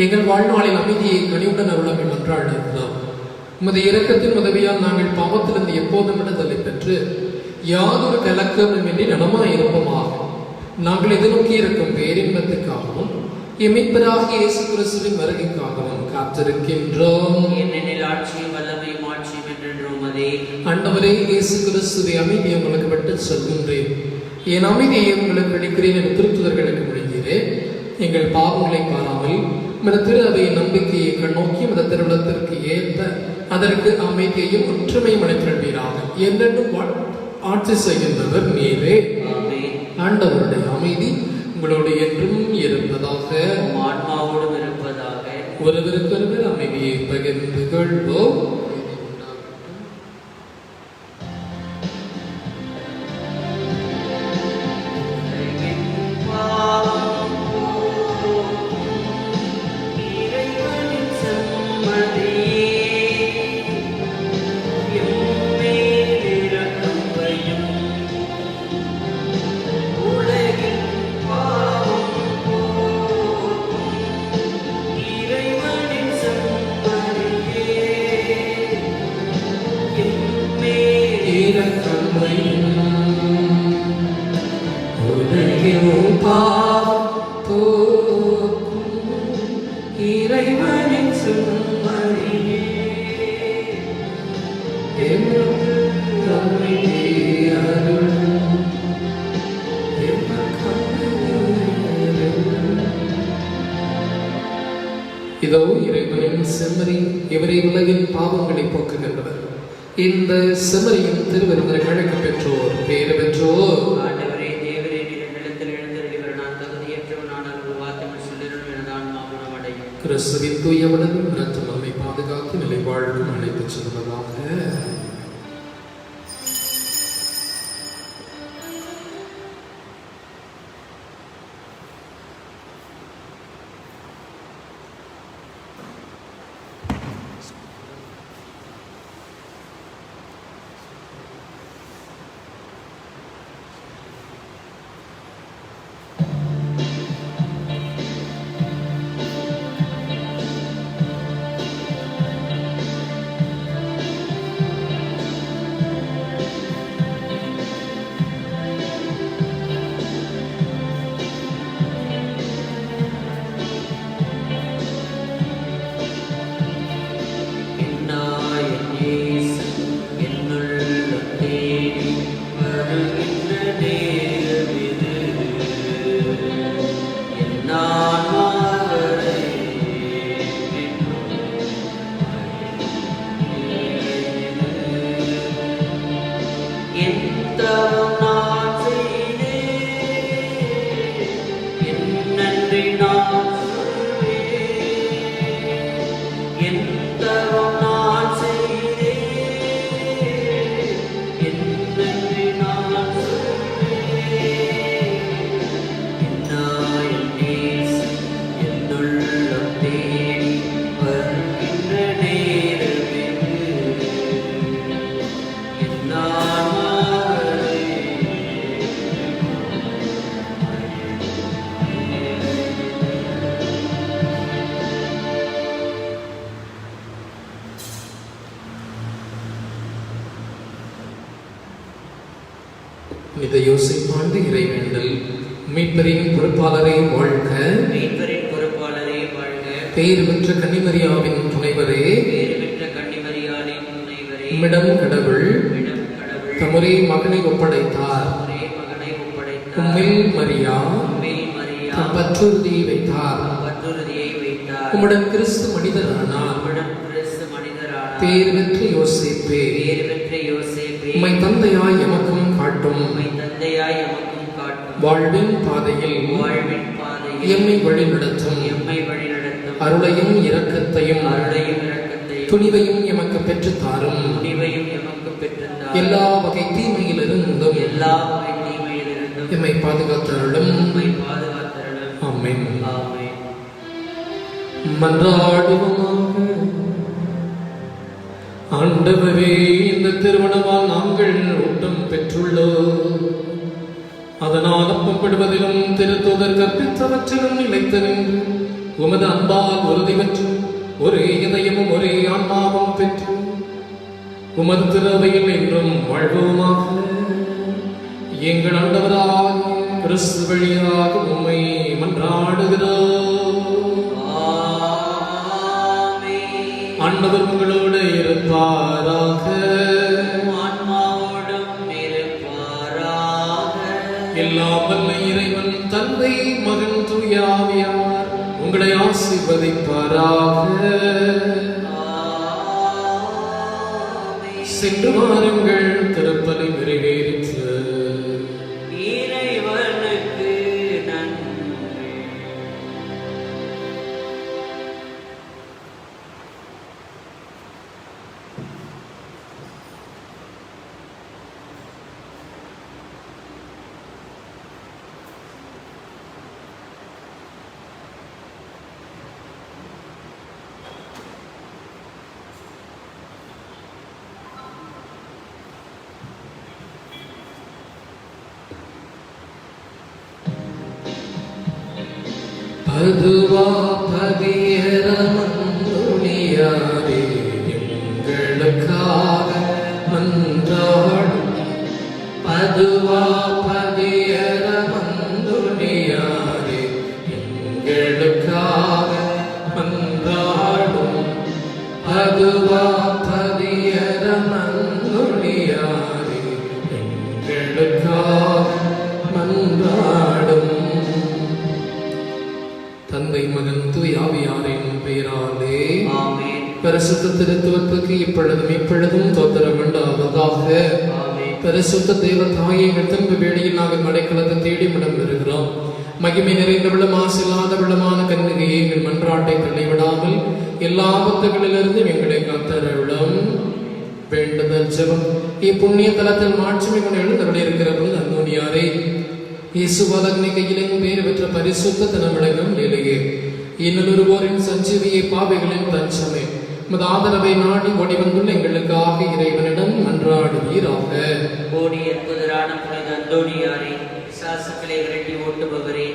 எங்கள் வாழ்நாளில் அமைதியை கனிவுடன் அருளமை மன்றாடுகிறோம். உமது இரக்கத்தின் உதவியால் நாங்கள் பாவத்திலிருந்து எப்போதும் விடுதலை பெற்று யாதொரு கலக்கமின்றி நலமாய் இருப்போமாக. நாங்கள் எதிர்நோக்கி இருக்கும் பேரின்பத்துக்காகவும் மீட்பராகிய இயேசு கிறிஸ்துவின் வருகைக்காகவும் காத்திருக்கின்றோம். ஏனெனில் ஆட்சியும் வல்லமையும் ஆட்சியும் என்றென்றும் அதே. ஆண்டவரே, இயேசு கிறிஸ்துவை அமைதியை உங்களுக்கு விட்டு சொல்கின்றேன், என் அமைதியை உங்களுக்கு அளிக்கிறேன் என திருத்துதர்களுக்கு மொழிகிறேன். எங்கள் பாவங்களை பாராமல் மத திரு அவையின் நம்பிக்கையை கண்ணோக்கி மத திருவிழத்திற்கு ஏற்ப அதற்கு அமைதியையும் ஒற்றுமையும் அளித்திருப்பீராக. என்றென்றும் ஆட்சி செய்கின்றவர் நீரே. ஆண்டவருடைய அமைதி உங்களோடு என்றும் இருப்பதாக, ஆன்மாவோடும் இருப்பதாக. ஒருவருக்கொருவர் அமைதியை பகிர்ந்து கொள்வோம். இறைவனின் செம்மறியே, இதோ இறைவனின் செம்மறி, இவரை உலகின் பாவங்களை போக்குகின்றவர். இந்த செம்மறியின் திருவிருந்தரை அழைக்க பெற்றோர், பேறு பெற்றோர். ஆண்டவரே, தேவரே, நீர் நிலத்தில் எழுந்தருளிவர் நான் கிறிஸ்துவின் தூயவனது ரத்தம் நம்மை பாதுகாத்து நிலை வாழ்வும் அழைத்துச் செல்வதாக. புனித யோசேப்பு இறைவேண்டல். மீட்பரின் பொறுப்பாளரை வாழ்க, மீட்பரின் பொறுப்பாளரே வாழ்க. பேறு பெற்ற கன்னிமரியாவின் துணைவரே, பேறு பெற்ற கன்னிமரியாவின் துணைவரே, உம்மிடம் கடவுள் தம்முடைய மகனை ஒப்படைத்தார். உம்மில் மரியா தம் பற்றுறுதியை வைத்தார். உம்முடன் கிறிஸ்து மனிதரானார். பேறு பெற்ற யோசேப்பே, உம்மை தந்தையாய் எமக்கும் காட்டும். வாழ்வின் பாதையில் எம்மை வழிநடத்தும். அருளையும் இரக்கத்தையும் துணிவையும் எமக்கு பெற்றுத் தாரும். எல்லா வகை தீமையிலிருந்தும் எம்மை பாதுகாத்தருளும். ஆமென். மன்றாடுவோமாக. ஆண்டவரே, இந்த திருமணமால் நாங்கள் ஊட்டம் பெற்றுள்ளோம். அதனால் அப்பப்படுவதிலும் திருத்தூதர் கற்பித்தவற்றிலும் நிலைத்து நின்று உமது அன்பால் உறுதி பெற்று ஒரே இதயமும் ஒரே ஆன்மாவும் பெற்று உமது திருவையில் என்றும் வாழ்வோமாக. எங்கள் ஆண்டவராகிய கிறிஸ்து வழியாக உம்மை மன்றாடுகிறோம். ஆண்டவர் உங்களோடு இருப்பாராக. எல்லாம் வல்ல இறைவன் தந்தை, மகன், தூய ஆவியார் உங்களை ஆசீர்வதிப்பாராக. சென்று வாருங்கள், திருப்பலி நிறைவேறிற்று. இறைவனுக்கு நன்றி. பதுவா பதியரமந்துணியாரே, எங்களுக்காக மன்றாடும். பதுவா பதியரமந்துணியாரே, எங்களுக்காக மன்றாடும். பதுவா பதியரமந்துணியாரே, எங்களுக்காக மன்றாடும். தந்தை, மகன், தூய ஆவியாரின் பெயராலே ஆமென். பரிசுத்த திருத்துவத்துக்கு இப்பொழுதும் எப்பொழுதும் தோத்திரம் உண்டாவதாக. ஆமென். பரிசுத்த தேவ தாயை எங்கள் திரும்ப வேளையில் நாங்கள் மடைக்கலத்தை தேடி மடம் வருகிறோம். மகிமை நிறைந்த விளமாசு இல்லாத விளமான கன்னிகையை எங்கள் மன்றாட்டை தள்ளிவிடாமல் எல்லா ஆபத்துகளிலிருந்து எங்களை காத்தருளும். வேண்டுதல் ஜெபம். இப்புண்ணிய தலத்தில் மாட்சிமை கொண்டு எழுந்தருளி இருக்கிற பொழுது அந்தோனியாரே, இயேசுவாதக்னி கையிலேயும் பேறு பெற்ற பரிசுத்த தினமிடங்களும் நிலையே இன்னொருவோரின் சஞ்சீவியை பாவைகளின் தஞ்சமே உமது ஆதரவை நாடி ஓடி வந்துள்ள எங்களுக்காக இறைவனிடம் மன்றாடுவீராக. கோடி அற்புதரான புனித அந்தோனியாரே, பிசாசுக்களை விரட்டி ஓட்டுபவரே,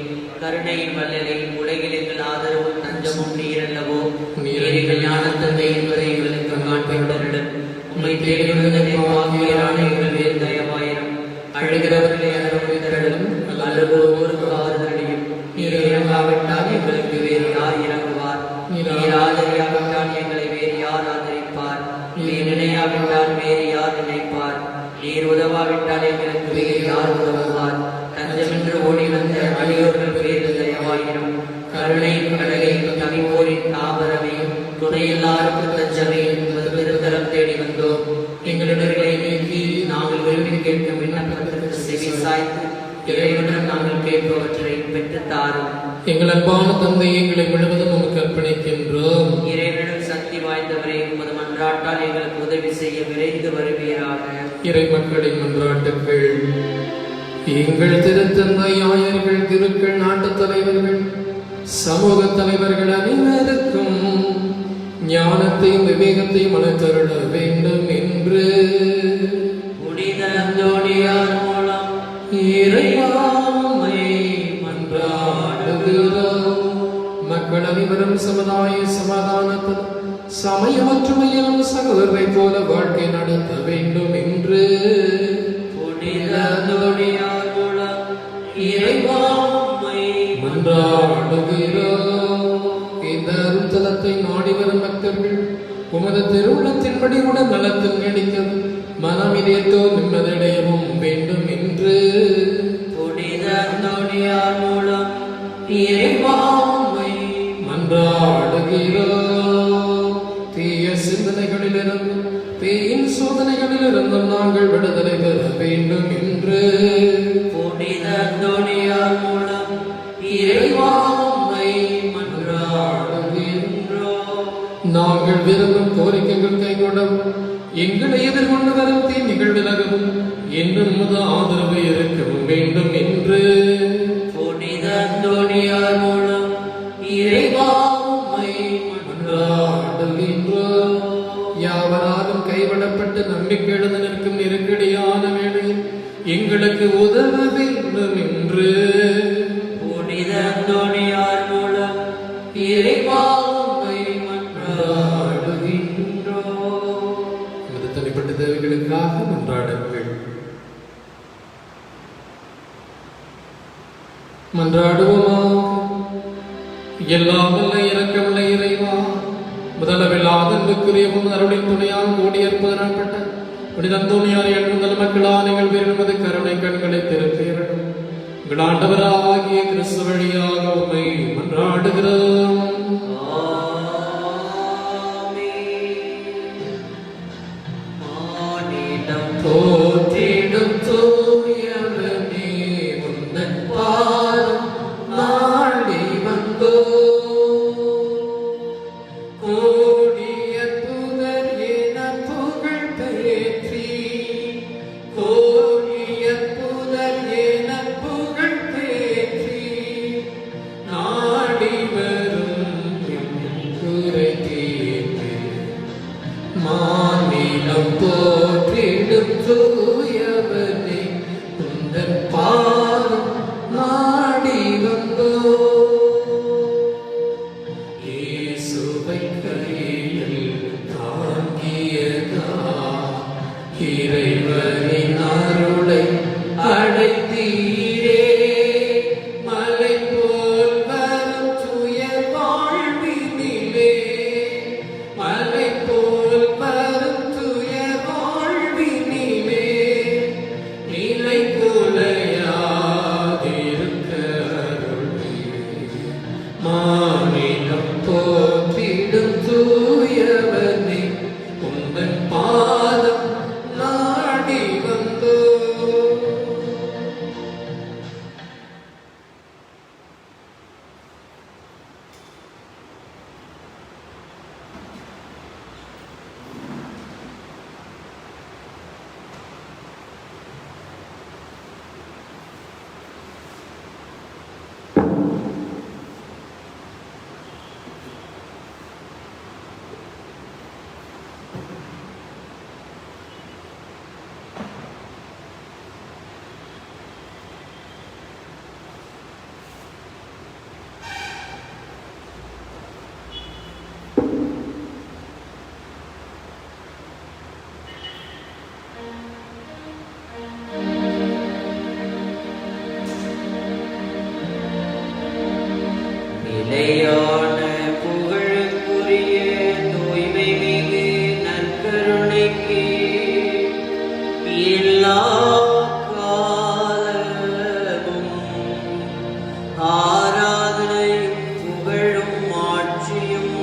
கருணையின் வல்லலை, உலகில் எங்கள் ஆதரவும் தஞ்சமும் நீரல்லவோ. நீரிகள் ஞானத்தந்தை என்பதை எங்களுக்கு காண்பியுடன் உண்மை தேடுவதற்கான எங்கள் மேல் தயவாயிரம். அழுகிறவர்களை அனுபவித்தரலும் அல்லவோருக்கு ஆறுதலையும். நீர் இறங்காவிட்டால் எங்களுக்கு வேறு யார் இறங்குவார்? நீர் ஆதரியாவிட்டால் எங்களை வேறு யார் ஆதரிப்பார்? நீர் நினையாவிட்டால் வேறு யார் நினைப்பார்? நீர் உதவாவிட்டால் எங்களுக்கு வேறு யார் உதவுவார்? தஞ்சமென்று ஓடி வந்த அடியோர்கள் பேரில் தயவாயிரம். கருணையின் கடலை தவிப்போரின் தாபரமையும் துணையில்லாருக்கு தஞ்சமே திருத்தலம் தேடி வந்தோம். எங்களிடர்களை நீக்கி நாங்கள் விரும்பி கேட்கும் விண்ணப்பத்திற்கு செவி சாய்த்து இறைவனிடம் நாங்கள் கேட்பவற்றை பெற்றுத்தாரும். எங்கள் அன்பான தந்தை, எங்களை முழுவதும் நமக்கு அர்ப்பணிக்கின்றோம். இறைவனிடம் சக்தி வாய்ந்தவரை உமது மன்றாட்டால் எங்களுக்கு உதவி செய்ய விரைந்து வருவீராக. இறை மக்களின் மன்றாட்டுக்கள். எங்கள் திருத்தந்தை ஆயர்கள், திருக்கள், நாட்டு தலைவர்கள், சமூக தலைவர்கள் அனைவருக்கும் ஞானத்தையும் விவேகத்தையும் அளித்தருள வேண்டும் என்று புனித அந்தோனியார் மூலம் இறைவாமை மன்றாடுகிறோம். மக்கள் அனைவரும் சமுதாய சமாதானத்தில் சமய ஒற்றுமையிலும் சகோதரரை போல வாழ்க்கை நடத்த வேண்டும் என்று புனித அந்தோனியார் மூலம் இறைவாமை மன்றாடுகிறோம். இந்த அருத்தலத்தை நாடி வரும் பக்தர்கள் உமது திருவுள்ளத்தின்படி உடல் நலத்தில் நீடிக்கவும் மனமிதேத்தோ நிம்மதியடையவும் வேண்டும் என்று புனித அந்தோனியார் மூலம் இறைவாமை மன்றாடுகிறோம். தீய சிந்தனைகளிலிருந்தும் பேயின் சோதனைகளிலிருந்தும் நாங்கள் விடுதலை பெற வேண்டும் என்று புனித அந்தோனியார் மூலம் இறைவாமை மன்றாடுகின்றோம். நாங்கள் விரும்பும் கோரிக்கைகள் கைகொள்ளவும் எங்களை எதிர்கொண்டு வரும் தீமைகள் விலகவும் என்றும் உமது ஆதரவு இருக்கவும் வேண்டும் என்று புனித அந்தோனியார் மூலம் இறைவாமை மன்றாடுகின்றோம். யாவராலும் கைவிடப்பட்டு நம்பிக்கை எழுந்து நிற்கும் நெருக்கடியான வேளையில் எங்களுக்கு உதவ வேண்டும் என்று புனித அந்தோனியார் மூலம் இறைவாமை மன்றாடுகின்றோம். நமது தனிப்பட்ட தேவைகளுக்காக மன்றாடுங்கள். மன்றாடுவோமாக. எல்லாம் வல்ல இரக்கமுள்ள இறைவா, முதலவில்லாத அன்புக்குரியவும் அருளின் துணையால் கூடியிருப்பதனால்பட்ட புனித அந்தோனியார் என்று முதல் மக்களால் நீங்கள் விரும்புவது கருணை கண்களை திறப்பீர்கள். எங்கள் ஆண்டவராகிய கிறிஸ்து வழியாக உம்மை மன்றாடுகிறோம். போற்றிடும் தூயவனே, உந்தன் பாதம் நாடி வந்தோ. கோடிய புதர் என புகழ் பேற்றி, கோடிய புதர் என புகழ் பேற்றி, நிலையான புகழுக்குரிய தூய்மை மிகு நற்கருணைக்கு எல்லா காலமும் ஆராதனையும் புகழும் ஆட்சியும்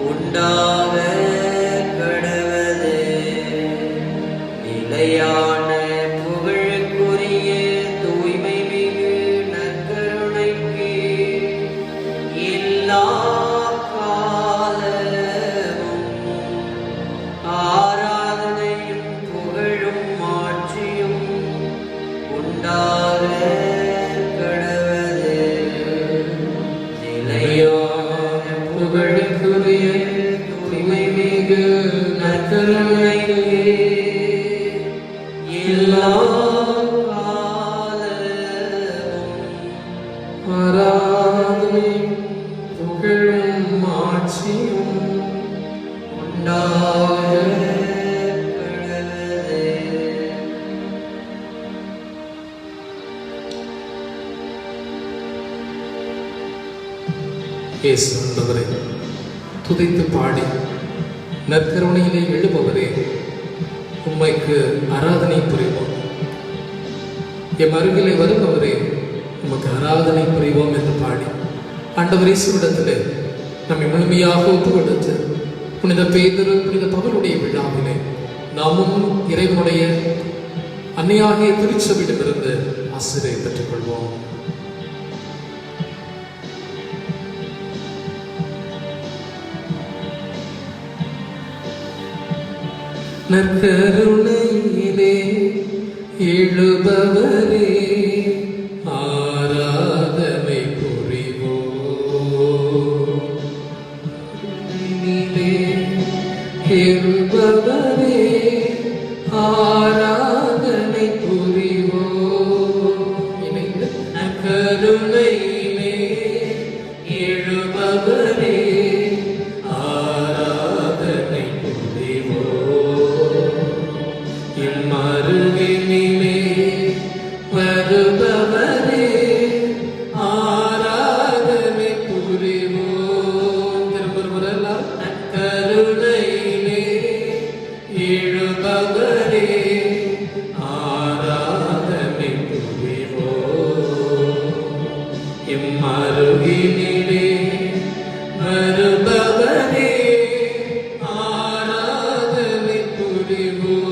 உண்டாக கடவது. நிலையான புகழுக்குரிய தூய்மை மிகு நற்கருணைக்கு எல்லா காலமும் ஆராதனையும் புகழும் ஆட்சியும் உண்டாக கடவது. நிலையான புகழுக்குரிய தூய்மை மிகு நற்கருணைக்கு எல்லா காலமும் ஆராதனையும் புகழும் ஆட்சியும் உண்டாக கடவது. இயேசு ஆண்டவரே, துதித்து பாடி நற்கருணையிலே எழுபவரே, உம்மைக்கு ஆராதனை புரிவோம். எம் அருகிலே வருபவரே, உமக்கு ஆராதனை புரிவோம் என்று பாடி ஆண்டவர் இயேசுவிடத்திலே நம்மை முழுமையாக ஒப்புக் கொடுத்து புனித பேதுரு புனித பவுலுடைய விழாவிலே நாமும் இறைவனுடைய அன்னையாகிய திருச்சபையிடமிருந்து ஆசிரியை பெற்றுக் கொள்வோம். நற்கருணையிலே எழுபவரே, ஆராதனை புரிவோம். எழுபவரே, ஆராதனை புரிவோம். இணைந்து நற்கருணையிலே எழுபவரே, ஆராதனை புரிவோம். இம்மருகினிலே வருபவரே, ஆராதனை புரிவோம். திரும்புறலாம். நற்கருணையிலே எழுபவரே, ஆராதனை புரிவோம். இம்மருகினிலே வருபவரே, ஆராதனை புரிவோம்.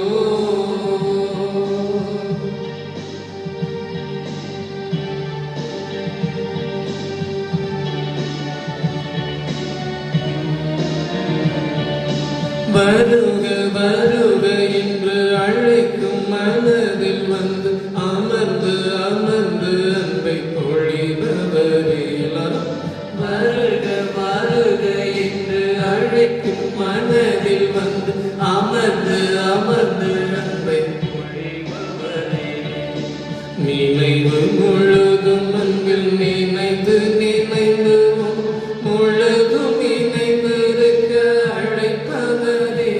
வருக வருக என்று அழைக்கும் மனதில் வந்து அமர்ந்து அமர்ந்து அன்பை பொழிபவரே. எல்லாரும் வருக வருக என்று அழைக்கும் மனதில் வந்து அமர்ந்து அமர்ந்து அன்பை பொழிபவரே. நினைவு முழுதும் அன்பில் நினைந்து நினைந்து முழுதும் இணைந்திருக்க அழைப்பவரே.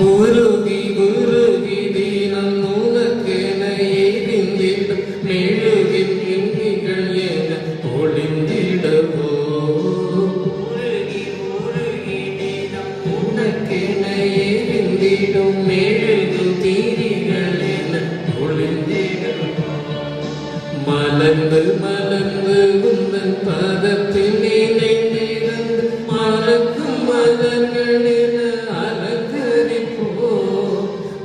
உருகி உருகி தினம் உனக்கென எரிந்திடும் மெழுகின் எண்ணிகள் என ஒளிந்திடவோ. உருகி உருகி தினம் உனக்கென எரிந்திடும் மெழுகு தீரிகள் என ஒளிந்திடவோ. மலர்ந்து மலர்ந்து உந்தன் பதத்தில் இணைந்திருந்து மலர்க்கும் மலர்கள் என அலங்கரிப்போ.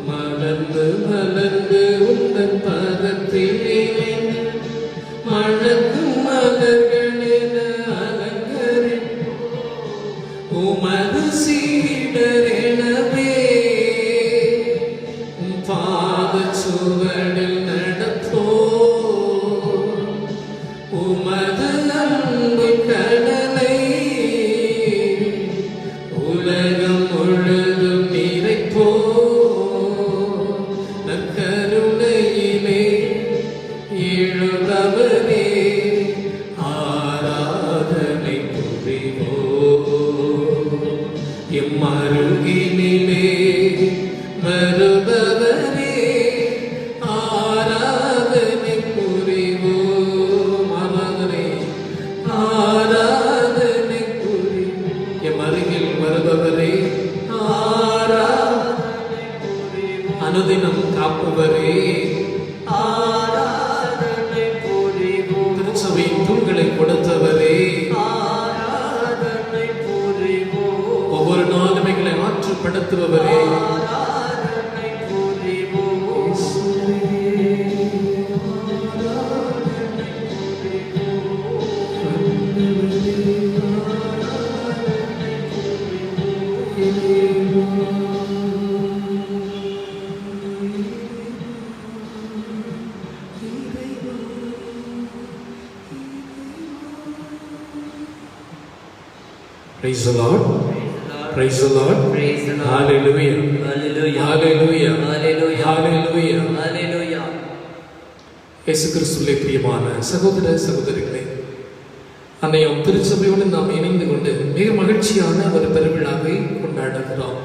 மலர்ந்து மலர்ந்து உந்தன் பதத்தில் இணைந்து மலர்க்கும் மலர்கள் என அலங்கரிப்போ. உமது சீடர் எனவே பாத சுவடில் நடப்போ. உமது அன்பு கடலை உலகம் முழுதும் நிறைப்போ. நற்கருணையிலே எழுபவரே ஆராதனை புரிவோ. எம்மருகினிலே வருபவரே ஆராதனை புரிவோ. ஆராதனை ஆராதனை புரிவோ. எம் அருகில் வருபவரே ஆராதனை புரிவோ. அனுதினம் காப்பவரே ஆராதனை புரிவோ. திருச்சபையின் தூண்களை கொடுத்தவரே ஆராதனை புரிவோ. ஒவ்வொரு நாளும் எங்களை ஆற்றுப்படுத்துபவரே ஆராதனை புரிவோ. Praise the Lord. Praise the Lord. Praise the Lord. Hallelujah. Hallelujah. Hallelujah. Hallelujah. Hallelujah. Hallelujah. இயேசு கிறிஸ்துவிலே பிரியமான சகோதர சகோதரிகளே, அன்னையம் திருச்சபையோடு நாம் இணைந்து கொண்டு மிக மகிழ்ச்சியான ஒரு பெருவிழாவை கொண்டாடுகிறோம்.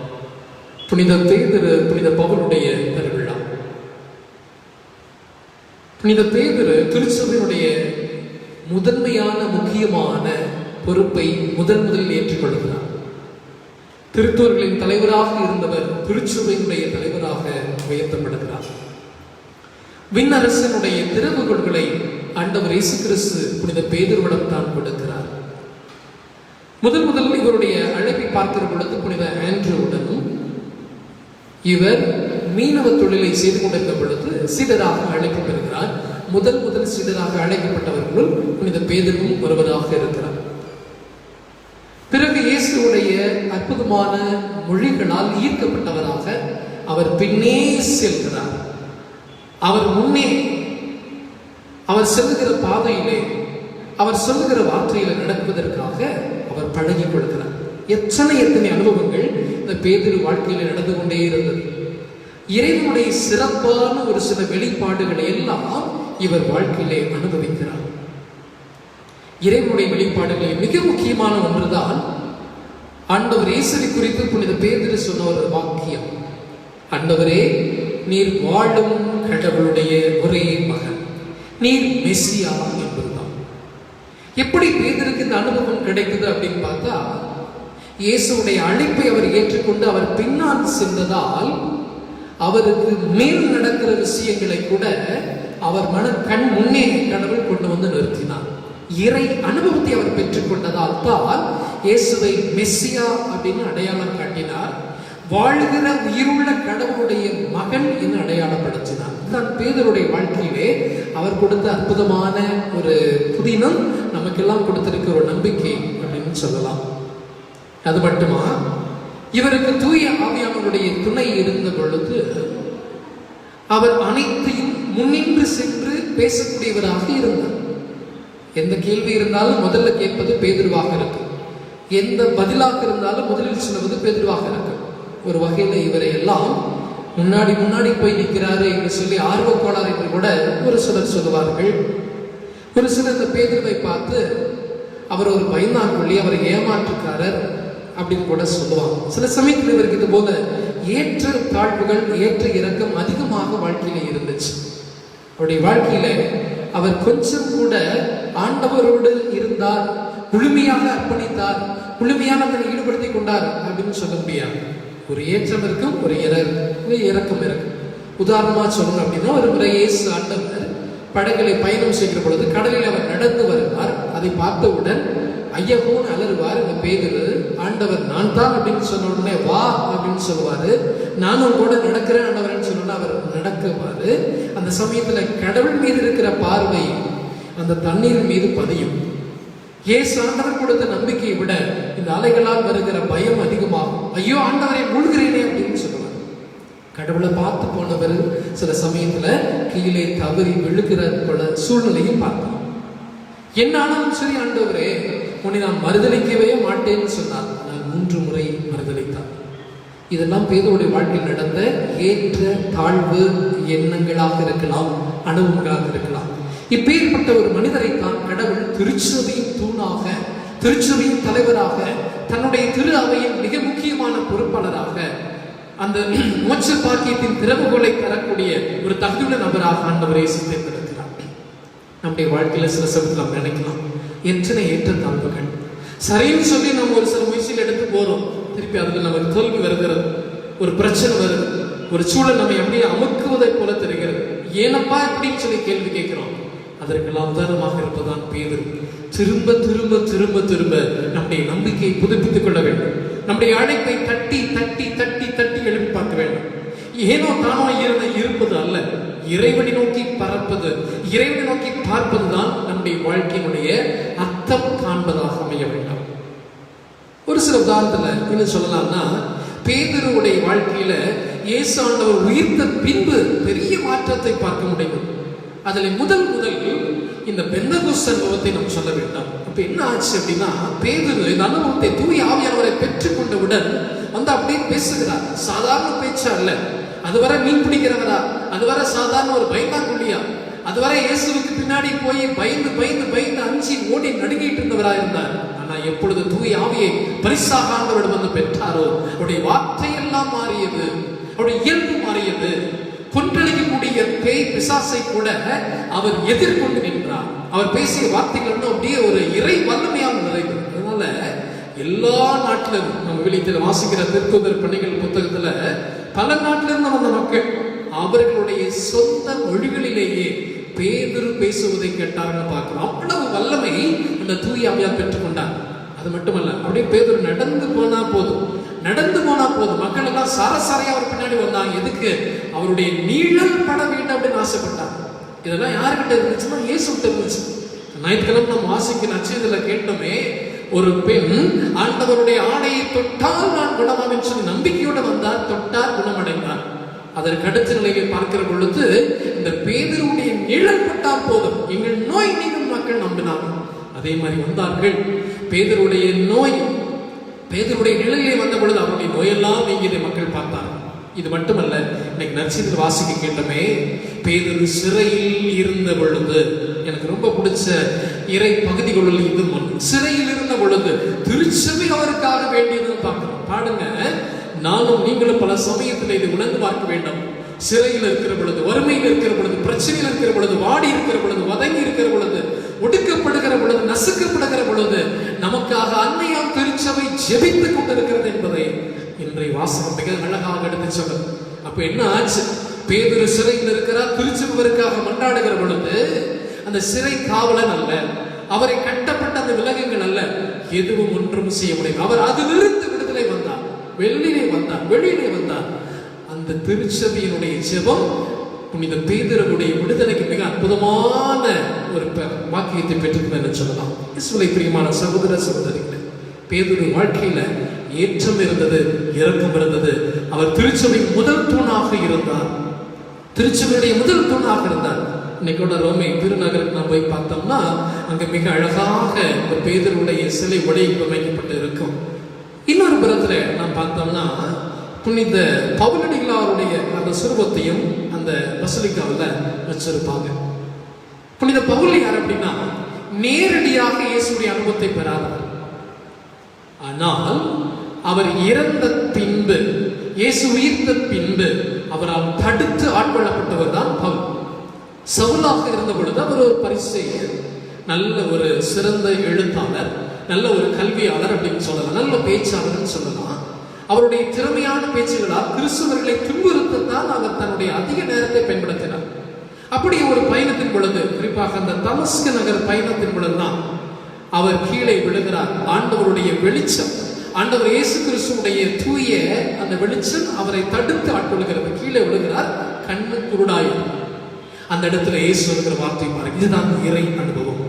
புனித பேதுரு புனித பவுலுடைய பெருவிழா. புனித பேதுரு திருச்சபையினுடைய முதன்மையான முக்கியமான பொறுப்பை முதலில் ஏற்றுக்கொள்கிறார். திருத்தூர்களின் தலைவராக இருந்தவர் திருச்சபையினுடைய தலைவராக உயர்த்தப்படுகிறார். விண்ணரசனுடைய திறவுகோள்களை ஆண்டவர் இயேசு கிறிஸ்து புனித பேதுருவிடம் தான் கொடுக்கிறார். முதல் இவருடைய அழைப்பை பார்க்கிற பொழுது புனித ஆண்ட்ரூவுடனும் இவர் மீனவ தொழிலை செய்து கொண்டிருந்த பொழுது சீடராக அழைப்பு பெறுகிறார். முதல் சீடராக அழைக்கப்பட்டவர்களும் புனித பேதுருவும் ஒருவராக இருக்கிறார். பிறகு இயேசுடைய அற்புதமான மொழிகளால் ஈர்க்கப்பட்டவராக அவர் பின்னே செல்கிறார். அவர் முன்னே அவர் செல்லுகிற பாதையிலே அவர் சொல்லுகிற வார்த்தையில நடப்பதற்காக அவர் பழகிக் கொள்கிறார். எத்தனை அனுபவங்கள் இந்த பேதுரு வாழ்க்கையில் நடந்து கொண்டே இருந்தது. இறைவனுடைய சிறப்பான ஒரு சில வெளிப்பாடுகளை எல்லாம் இவர் வாழ்க்கையிலே அனுபவிக்கிறார். இறைவனுடைய வெளிப்பாடுகளில் மிக முக்கியமான ஒன்றுதான் ஆண்டவர் இயேசுவை குறித்து புனித பேதுரு சொன்ன ஒரு வாக்கியம். ஆண்டவரே, நீர் வாழும் கடவுளுடைய ஒரே மகன், நீர் மெசியா என்பதுதான். எப்படி பேதுருக்கு இந்த அனுபவம் கிடைக்குது அப்படின்னு பார்த்தா, இயேசுடைய அழைப்பை அவர் ஏற்றுக்கொண்டு அவர் பின்னால் சென்றதால் அவருக்கு மேல் நடக்கிற விஷயங்களை கூட அவர் கண் முன்னே கடவுள் கொண்டு வந்து நிறுத்தினார். இறை அனுபவத்தை அவர் பெற்றுக்கொண்டதால் தான் இயேசுவை மெஸ்ஸியா அப்படின்னு அடையாளம் காட்டினார். வாழ்கிற உயிருள்ள கடவுளுடைய மகன் என்று அடையாளப்படுத்தினார். தான் பேதுருடைய வாழ்க்கையிலே அவர் கொடுத்த அற்புதமான ஒரு புதினம் நமக்கெல்லாம் கொடுத்திருக்கிற ஒரு நம்பிக்கை அப்படின்னு சொல்லலாம். அது மட்டுமா, இவருக்கு தூய ஆவியானவருடைய துணை இருந்த பொழுது அவர் அனைத்தையும் முன்னின்று சென்று பேசக்கூடியவராக இருந்தார். எந்த கேள்வி இருந்தாலும் முதல்ல கேட்பது பேதுருவாக இருக்கும். எந்த பதிலாக இருந்தாலும் முதலில் சொல்வது பேதுருவாக இருக்கும். ஒரு வகையில் இவரை எல்லாம் முன்னாடி போய் நிற்கிறாரு என்று சொல்லி ஆர்வக்கோளாறு என்று கூட ஒரு சிலர் சொல்லுவார்கள். ஒரு சிலர் இந்த பேதுருவை பார்த்து அவர் ஒரு பயந்தாங்கொள்ளி, அவர் ஏமாற்றுக்காரர் அப்படின்னு கூட சொல்லுவாங்க. சில சமயத்தில் இவருக்கு இது போல ஏற்ற தாழ்வுகள், ஏற்ற இறக்கம் அதிகமாக வாழ்க்கையில இருந்துச்சு. அவருடைய வாழ்க்கையில அவர் கொஞ்சம் கூட ஆண்டவரோடு இருந்தார், முழுமையாக அர்ப்பணித்தார், முழுமையாக தன்னை ஈடுபடுத்திக் கொண்டார் அப்படின்னு சொல்ல முடியாது. ஒரு ஏற்றம் இருக்கும், ஒரு இறக்கம் இருக்கும். உதாரணமா சொல்லணும் அப்படின்னா, ஒரு முறை இயேசு ஆண்டவர் படகளை பயணம் செய்கிற பொழுது கடலில் அவர் நடந்து வருவார். அதை பார்த்தவுடன் ஐயகோன்னு அலறுவார் இந்த பேதுரு. ஆண்டவர் நான் தான் அப்படின்னு சொன்ன உடனே வா அப்படின்னு சொல்லுவாரு. நானும் கூட நடக்கிறேன் ஆண்டவர்ன்னு சொன்னா அவர் நடக்குவாரு. அந்த சமயத்துல கடவுள் மீது இருக்கிற பார்வை அந்த தண்ணீர் மீது பதியும். இயேசு ஆண்டவர் கொடுத்த நம்பிக்கையை விட இந்த அலைகளால் வருகிற பயம் அதிகமாகும். ஐயோ ஆண்டவரை மூழ்கிறேனே அப்படின்னு சொல்லுவார். கடவுளை பார்த்து போனவர் சில சமயத்துல கீழே தவறி விழுகிற போல சூழ்நிலையும் பார்த்தோம். என்ன ஆனாலும் சரி ஆண்டவரே உன்னை நான் மறுதளிக்கவே மாட்டேன்னு சொன்னார். நான் 3 முறை மறுதளித்தார். இதெல்லாம் பேதுருடைய வாழ்க்கையில் நடந்த ஏற்ற தாழ்வு எண்ணங்களாக இருக்கலாம், அனுபவங்களாக இருக்கலாம். இப்பேற்பட்ட ஒரு மனிதரை தான் கடவுள் திருச்சபையின் தூணாக, திருச்சபையின் தலைவராக, தன்னுடைய திரு அவையின் மிக முக்கியமான பொறுப்பாளராக, அந்த மோட்ச பாக்கியத்தின் திறவுகோலை தரக்கூடிய ஒரு தகுதியுள்ள நபராக ஆண்டவரை தேர்ந்தெடுக்கிறார். நம்முடைய வாழ்க்கையில சில சமயத்தில் நாம் நினைக்கலாம், எத்தனை ஏற்ற தாழ்வுகள். சரின்னு சொல்லி நம்ம ஒரு சில முயற்சியில் எடுத்து போறோம், திருப்பி அதுக்கு நமக்கு தோல்வி வருகிறது, ஒரு பிரச்சனை வருது, ஒரு சூழல் நம்மை அப்படியே அமுக்குவதை போல தெரிகிறது. ஏனப்பா இப்படின்னு சொல்லி கேள்வி கேட்கிறோம். அதற்கெல்லாம் உதாரணமாக இருப்பதான் பேதுரு. திரும்ப திரும்ப திரும்ப திரும்ப நம்முடைய நம்பிக்கையை புதுப்பித்துக் கொள்ள வேண்டும். நம்முடைய அழைப்பை தட்டி தட்டி தட்டி தட்டி எழுப்பி பார்க்க வேண்டும். ஏனோ தானோ இருப்பது அல்ல, இறைவனை நோக்கி பறப்பது, இறைவனை நோக்கி பார்ப்பதுதான் நம்முடைய வாழ்க்கையினுடைய அர்த்தம் காண்பதாக அமைய வேண்டும். ஒரு சில உதாரணத்துல என்ன சொல்லலாம்னா, பேதுருவுடைய வாழ்க்கையில இயேசு ஆண்டவர் உயிர்த்த பின்பு பெரிய மாற்றத்தை பார்க்க முடியும். அதில் முதல் இந்த பெந்தகோஸ்து அனுபவத்தை நாம் சொல்ல வேண்டாம். அப்ப என்ன ஆச்சு அப்படின்னா, பேதுரு இந்த அனுபவத்தை தூய ஆவியானவரை பெற்றுக்கொண்டவுடன் வந்து அப்படியே பேசுகிறார். சாதாரண பேச்சா அல்ல. அதுவரை மீன் பிடிக்கிறவரா, அதுவரை சாதாரண ஒரு பயந்தாங்குள்ளியா, அதுவரை இயேசுவுக்கு பின்னாடி போய் பயந்து பயந்து பயந்து அஞ்சி ஓடி நடுங்கிட்டு இருந்தவரா இருந்தார். ஆனா எப்பொழுது தூய ஆவியை பரிசாக ஆண்டவரிடம் வந்து பெற்றாரோ, அவருடைய வார்த்தையெல்லாம் மாறியது, அவருடைய இயல்பு மாறியது. கொன்றளிக்கக்கூடிய பேய் பிசாசை கூட அவர் எதிர்கொண்டு நின்றார். அவர் பேசிய வார்த்தைகள் அப்படியே ஒரு இறை வல்லமையாக நிறைந்தது. அதனால எல்லா நாட்டிலும் நம்ம வெளியில் வாசிக்கிற திருத்தூதர் பணிகள் புத்தகத்துல பல நாட்டிலிருந்து வந்த மக்கள் அவர்களுடைய சொந்த மொழிகளிலேயே பேதுரு பேசுவதை கேட்டார்னு பார்க்கிறோம். அவ்வளவு வல்லமை அந்த தூய ஆவியார் பெற்றுக்கொண்டார். அது மட்டுமல்ல, அப்படியே பேதுரு நடந்து போனா போதும், மக்கள் எல்லாம் சாரசாரையா அவர் பின்னாடி வந்தாங்க. எதுக்கு? அவருடைய நீழல் பட வேண்டும் அப்படின்னு ஆசைப்பட்டாங்க. இதெல்லாம் யாருக்கிட்ட இருந்துச்சுன்னா இயேசுகிட்ட இருந்துச்சு. ஞாயிற்றுக்கிழமை நம்ம வாசிக்கிற நற்செய்தியில கேட்டோமே, ஒரு பெண் ஆண்டவருடைய ஆடையை தொட்டால் நான் குணமாவேன் சொல்லி நம்பிக்கையோட வந்தார், தொட்டார், குணமடைந்தார். அதற்கு அடுத்த நிலையை பார்க்கிற பொழுது இந்த பேதுருடைய நிழல் பட்டால் போதும், எங்கள் நோய் நீங்கும் மக்கள் நம்பினார்கள். அதே மாதிரி வந்தார்கள். பேதுருடைய நிழலிலே வந்த பொழுது அவருடைய நோயெல்லாம் நீங்கியதை மக்கள் பார்த்தார்கள். இது மட்டுமல்ல, இன்னைக்கு நற்செய்தியில் வாசிக்க கேட்டோமே, பேதுரு சிறையில் இருந்த பொழுது, எனக்கு ரொம்ப பிடிச்ச இறை பகுதிகளில் இது ஒன்று. சிறையில் இருந்த பொழுது திருச்சபை அவருக்காக வேண்டியதுன்னு பார்க்கணும். பாடுங்க, நானும் நீங்களும் பல சமயத்தில் இதை உணர்ந்து பார்க்க வேண்டும். சிறையில் இருக்கிற பொழுது, வறுமையில் இருக்கிற பொழுது, பிரச்சனையில் இருக்கிற பொழுது, வாடி இருக்கிற பொழுது, வதங்கி இருக்கிற பொழுது, ஒடுக்கப்படுகிற பொழுது, நசுக்கப்படுகிற பொழுது நமக்காக அன்னையாம் திருச்சபை ஜெபித்துக் கொண்டிருக்கிறது என்பதை இன்றைய வாசகம் மிக அழகாக எடுத்து சொல்லும். அப்ப என்ன ஆச்சு? பேதுரு சிறையில் இருக்கிறார், திருச்சபைக்காக மன்றாடுகிற பொழுது அந்த சிறை காவலன் அல்ல, அவரை கட்டப்பட்ட அந்த விலங்குகள் அல்ல, எதுவும் ஒன்றும் செய்ய முடியும். அவர் அதிலிருந்து விடுதலை வந்தார், வெளியிலே வந்தார். அந்த திருச்சபையினுடைய ஜெபம் புனித பேதுருவுடைய விடுதலைக்கு மிக அற்புதமான ஒரு வாக்கியத்தை பெற்றுக்கொண்டு என்று சொல்லலாம். இயேசுவிலே பிரியமான சகோதர சகோதரிகளே, பேதுரு வாழ்க்கையில ஏற்றம் இருந்தது, இரக்கம் இருந்தது. அவர் திருச்சபையின் முதல் தூணாக இருந்தார், திருச்சபையுடைய முதல் தூணாக இருந்தார். இன்னைக்கோட ரோமை திருநகருக்கு நாம் போய் பார்த்தோம்னா அங்க மிக அழகாக ஒரு பேதுருடைய சிலை வடிவமைக்கப்பட்டு இருக்கும். இன்னொரு புறத்துல நாம் பார்த்தோம்னா புனித பவுலடிகளாருடைய அந்த சுரூபத்தையும் அந்த பசிலிக்காவில் வச்சிருப்பாங்க. புனித பவுல் யார் அப்படின்னா, நேரடியாக இயேசுடைய அனுபவத்தை பெறாதவர். ஆனால் அவர் இறந்த பின்பு இயேசு உயிர்த்த பின்பு அவரால் தடுத்து ஆட்கொள்ளப்பட்டவர் தான் பவுல். சவுலாக இருந்த பொழுது அவர் ஒரு பரிசேயர், நல்ல ஒரு சிறந்த எழுத்தாளர், நல்ல ஒரு கல்வியாளர் அப்படின்னு சொல்லலாம், நல்ல பேச்சாளர்னு சொல்லலாம். அவருடைய திறமையான பேச்சுகளால் கிறிஸ்தவர்களை துன்புறுத்தத்தான் அவர் தன்னுடைய அதிக நேரத்தை பயன்படுத்தினார். அப்படி ஒரு பயணத்தின் பொழுது, குறிப்பாக அந்த தமஸ்கு நகர் பயணத்தின் பொழுதுதான் அவர் கீழே விழுகிறார். ஆண்டவருடைய வெளிச்சம், ஆண்டவர் இயேசு கிறிஸ்துவுடைய தூய அந்த வெளிச்சம் அவரை தடுத்து ஆட்கொள்கிறது. கீழே விழுகிறார், கண்ணு குருடாய். அந்த இடத்துல இயேசு இருக்கிற வார்த்தை பாருங்க, இதுதான் இறை அனுபவம்.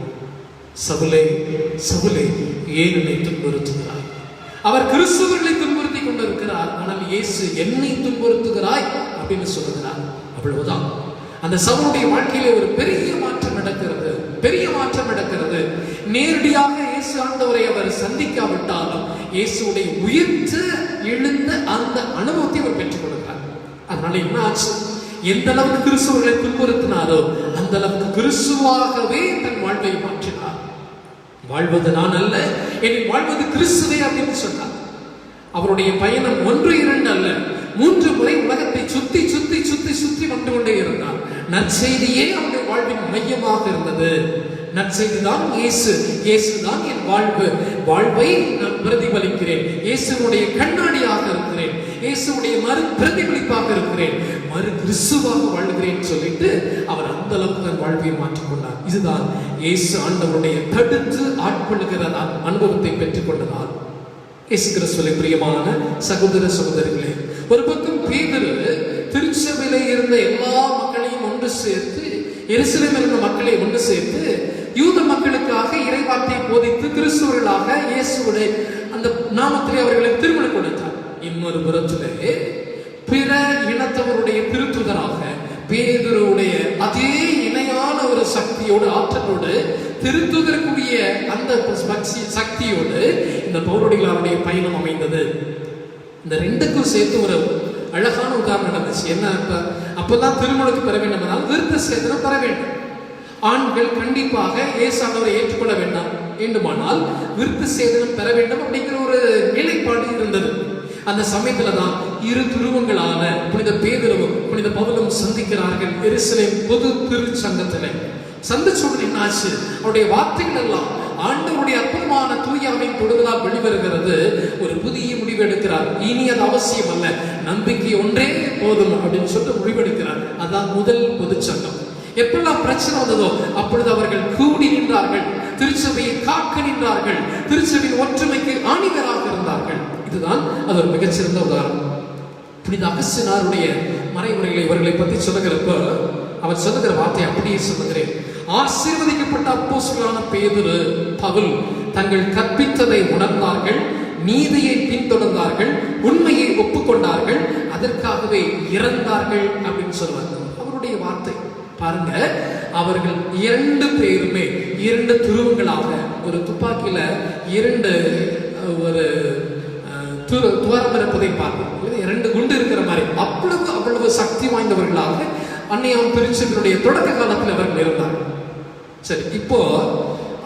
சவுலே சவுலே ஏன் என்னை துன்புறுத்துகிறாய்? அவர் கிறிஸ்தவர்களை துன்புறுத்தி கொண்டிருக்கிறார், ஆனால் இயேசு என்னை துன்புறுத்துகிறாய் அப்படின்னு சொல்லுகிறார். அவ்வளவுதான். அந்த சவுலுடைய வாழ்க்கையிலே ஒரு பெரிய மாற்றம் நடக்கிறது, பெரிய மாற்றம் நடக்கிறது. நேரடியாக இயேசு ஆண்டவரை அவர் சந்திக்காவிட்டாலும் இயேசுடைய உயிர்த்து எழுந்த அந்த அனுபவத்தை அவர் பெற்றுக் கொடுக்கிறார். அதனால என்ன ஆச்சு? எந்த அளவுக்கு கிறிஸ்துவர்களை துன்புறுத்தினாரோ அந்த அளவுக்கு கிறிஸ்துவாகவே தன் வாழ்வை மாற்றினார். வாழ்வது நான் அல்ல, என்னை வாழ்வது கிறிஸ்துவே அப்படின்னு சொன்னார். அவருடைய பயணம் 1 2 அல்ல, 3 முறை உலகத்தை சுத்தி சுத்தி சுத்தி சுத்தி வந்து கொண்டே இருந்தார். நற்செய்தியே அவருடைய வாழ்வின் மையமாக இருந்தது. நற்செய்தி தான் இயேசு, இயேசு தான் என் வாழ்வு, வாழ்வை நான் பிரதிபலிக்கிறேன், இயேசுடைய கண்ணாடியாக இருக்கிறேன், இயேசுடைய மறு பிரதிபலிப்பாக இருக்கிறேன், மறு கிறிஸ்துவாக வாழ்கிறேன் சொல்லிட்டு அவர் அந்த அளவுக்கு தன் வாழ்வை மாற்றிக்கொண்டார். இதுதான் இயேசு ஆண்டவருடைய தடுத்து ஆட்கொள்ளுகிற அனுபவத்தை பெற்றுக் கொண்டதால். இயேசு கிறிஸ்துவின் பிரியமான சகோதர சகோதரிகளே, ஒரு பக்கம் பேதுரு திருச்சபையிலே இருந்த எல்லா மக்களையும் ஒன்று சேர்த்து, எருசலேமில் இருந்த மக்களை ஒன்று சேர்த்து யூத மக்களுக்காக இறைவார்த்தையை போதித்து கிறிஸ்துவர்களாக இயேசுவுடைய அந்த நாமத்திலே அவர்களை திருமணம் கொடுத்தார். இன்னொரு புறத்திலே பிற இனத்தவருடைய திருத்துதராக பேதுருவுடைய அதே இணையான ஒரு சக்தியோடு, ஆற்றலோடு, திருத்துதற்குரிய அந்த சக்தியோடு இந்த பவுலடிகளாருடைய பயணம் அமைந்தது. இந்த ரெண்டுக்கும் சேர்த்து ஒரு அழகான உதாரணம் நடந்துச்சு. என்ன? அப்பதான் திருமணத்துக்கு பெற வேண்டும் என்றால் விருத்த சேதனம் பெற வேண்டும். ஆண்கள் கண்டிப்பாக இயேசுவை ஏற்றுக்கொள்ள வேண்டுமானால் விருத்த சேதனம் பெற வேண்டும் அப்படிங்கிற ஒரு நிலைப்பாடு இருந்தது. அந்த சமயத்துல தான் இரு துருவங்களான புனித பேதுருவும் புனித பவுலும் சந்திக்கிறார்கள் எருசலேம் பொது திருச்சங்கத்திலே. சந்திச்சோடு என்னாச்சு? அவருடைய வார்த்தைகள் எல்லாம் ஆண்டவருடைய அற்புதமான தூயாவின் தொடுதலால் வெளிவருகிறது. ஒரு புதிய முடிவு எடுக்கிறார். இனி அது அவசியம் அல்ல, நம்பிக்கை ஒன்றே போதும் அப்படின்னு சொல்லிட்டு முடிவெடுக்கிறார். அதான் முதல் பொதுச்சங்கம். எப்பெல்லாம் பிரச்சனை வந்ததோ அப்பொழுது அவர்கள் கூடி நின்றார்கள், திருச்சபையை காக்க நின்றார்கள், திருச்சபையின் ஒற்றுமைக்கு ஆணிவராக இருந்தார்கள். இதுதான் அது ஒரு மிகச்சிறந்த உதாரணம். புனித அகஸ்தினாருடைய மறைமுறைகளை இவர்களை பற்றி சொல்லுகிறப்ப அவர் சொல்லுகிற வார்த்தை அப்படியே சொல்லுகிறேன். ஆசீர்வதிக்கப்பட்ட அப்போஸ்தலரான பேதுரு, பவுல் தங்கள் கற்பித்ததை உணர்ந்தார்கள், நீதியை பின்தொடர்ந்தார்கள், உண்மையை ஒப்புக்கொண்டார்கள், அதற்காகவே இறந்தார்கள் அப்படின்னு சொல்லுவாங்க. அவருடைய வார்த்தை பாருங்க. அவர்கள் 2 பேருமே 2 துருவங்களாக, ஒரு துப்பாக்கியில 2 ஒரு துவாரம் இருப்பதை பார்ப்போம், 2 குண்டு இருக்கிற மாதிரி. அவ்வளவு சக்தி வாய்ந்தவர்களாக அன்னையாம் திருச்சபையுடைய தொடக்க காலத்தில் அவர்கள் இருந்தார்கள். சரி, இப்போ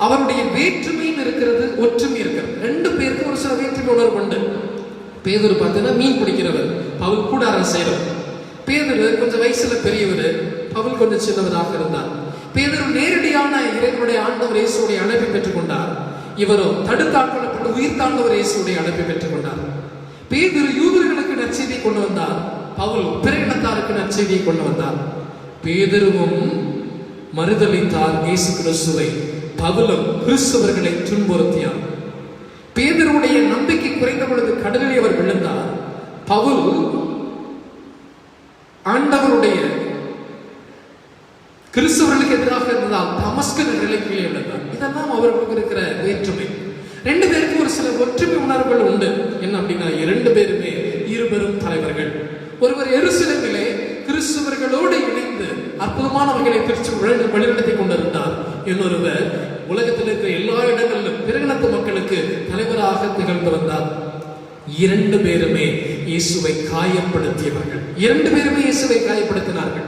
அவருடைய வேற்றுமையும் இருக்கிறது, ஒற்றுமை இருக்கிறது. 2 பேருக்கு ஒரு சில வேற்றுமை உணர்வு உண்டு. பேதுரு பார்த்தீங்கன்னா மீன் பிடிக்கிறவர், பவுல் கூடாரம் செய்யறவர். பேதுரு கொஞ்சம் வயசுல பெரியவர், பவுல் கொஞ்சம் சின்னவராக இருந்தார். பேதுரு நேரடியான இறைவனுடைய ஆண்டவர் இயேசுடைய அழைப்பை பெற்றுக் கொண்டார். இவரோ தடுத்தாட்கொள்ளப்பட்டு உயிர் தாண்டவர் இயேசுடைய அழைப்பை பெற்றுக் கொண்டார். பேதுரு யூதர்களுக்கு நற்செய்தியை கொண்டு வந்தார், பவுல் பிற இனத்தாருக்கு நற்செய்தியை கொண்டு வந்தார். பேதுருவும் மறுதலித்தார் இயேசு கிறிஸ்துவை, பவுலும் கிறிஸ்தவர்களை துன்புறுத்தினார். பேதுருடைய நம்பிக்கை குறைந்த பொழுது கடலில் அவர் விழுந்தார். பவுல் ஆண்டவருடைய கிறிஸ்தவர்களுக்கு எதிராக இருந்ததால் தமஸ்கு நகரில் கீழே விழுந்தார். இதெல்லாம் அவர்களுக்கு இருக்கிற வேற்றுமை. 2 பேருக்கும் ஒரு சில ஒற்றுமை உணர்வுகள் உண்டு. என்ன அப்படின்னா, 2 பேருமே இருபெரும் தலைவர்கள். ஒருவர் எருசலேமிலே கிறிஸ்தவர்களோடு இணைந்து அற்புதமான வகைகளை பிரித்து வழிநடத்தி கொண்டிருந்தார். இன்னொருவர் உலகத்தில் இருக்கிற எல்லா இடங்களிலும் பிறகு மக்களுக்கு தலைவராக திகழ்ந்து வந்தார். 2 பேருமே இயேசுவை காயப்படுத்தியவர்கள். 2 பேருமே இயேசுவை காயப்படுத்தினார்கள்.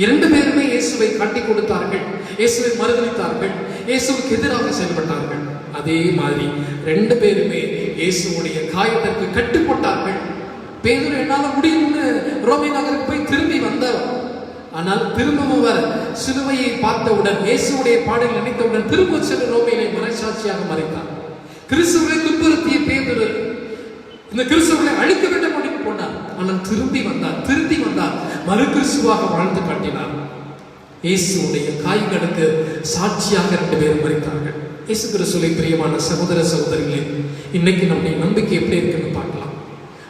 2 பேருமே இயேசுவை காட்டி கொடுத்தார்கள், இயேசுவை மறுதலித்தார்கள், இயேசுவுக்கு எதிராக செயல்பட்டார்கள். அதே மாதிரி 2 பேருமே இயேசுவுடைய காயத்திற்கு கட்டுப்பட்டார்கள். பேதுரு என்னால முடியும்னு ரோமை நகருக்கு போய் திரும்பி வந்தவர். ஆனால் திரும்பவும் அவர் சிலுவையை பார்த்தவுடன், இயேசுடைய பாடல் நினைத்தவுடன் திரும்ப சென்று ரோமையிலே மனசாட்சியாக மறைத்தார். கிறிஸ்துவை துன்புறுத்திய பேதுரு இந்த கிறிஸ்துவை அழிக்க வேண்டும் அப்படின்னு போனார். ஆனால் திரும்பி வந்தார், மறு கிறிஸ்துவாக வாழ்ந்து காட்டினார். இயேசுடைய காய்களுக்கு சாட்சியாக 2 பேரும் மறைத்தார்கள். இயேசு கிறிஸ்துவை பிரியமான சகோதர சகோதரிகளே, இன்னைக்கு நம்முடைய நம்பிக்கை எப்படி இருக்குன்னு பார்க்கலாம்.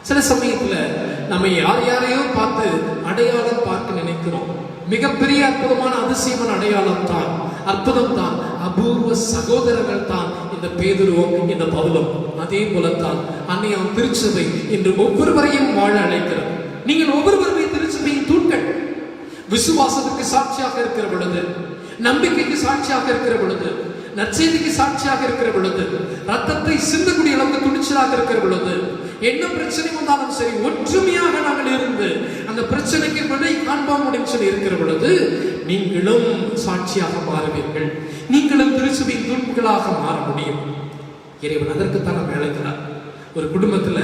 சில சமயத்துல நம்ம யாரையோ பார்த்து அடையாளம் பார்க்க நினைக்கிறோம். மிகப்பெரிய அற்புதமான அதிசயமான அடையாளம் தான், அற்புதம் தான், அபூர்வ சகோதரர்கள் தான் இந்த பேதுருவும் இந்த பவுலும். அதே போலத்தான் அன்னையாம் திருச்சபை இன்று ஒவ்வொருவரையும் வாழ அழைக்கிறது. நீங்கள் ஒவ்வொருவருமே திருச்சபையின் தூண்கள். விசுவாசத்துக்கு சாட்சியாக இருக்கிற பொழுது, நம்பிக்கைக்கு சாட்சியாக இருக்கிற பொழுது, நற்செய்திக்கு சாட்சியாக இருக்கிற பொழுது, ரத்தத்தை சிந்தக்கூடிய அளவுக்கு துணிச்சலாக இருக்கிற பொழுது, என்ன பிரச்சனை வந்தாலும் சரி ஒற்றுமையாக நாங்கள் இருந்து அந்த பிரச்சனைக்கு விடை காண்போம் அப்படின்னு சொல்லி இருக்கிற பொழுது நீங்களும் சாட்சியாக மாறுவீர்கள். நீங்களும் திருச்சபையின் தூண்களாக மாற முடியும். இறைவன் அதற்குத்தான் நம்ம அழைக்கிறார். ஒரு குடும்பத்துல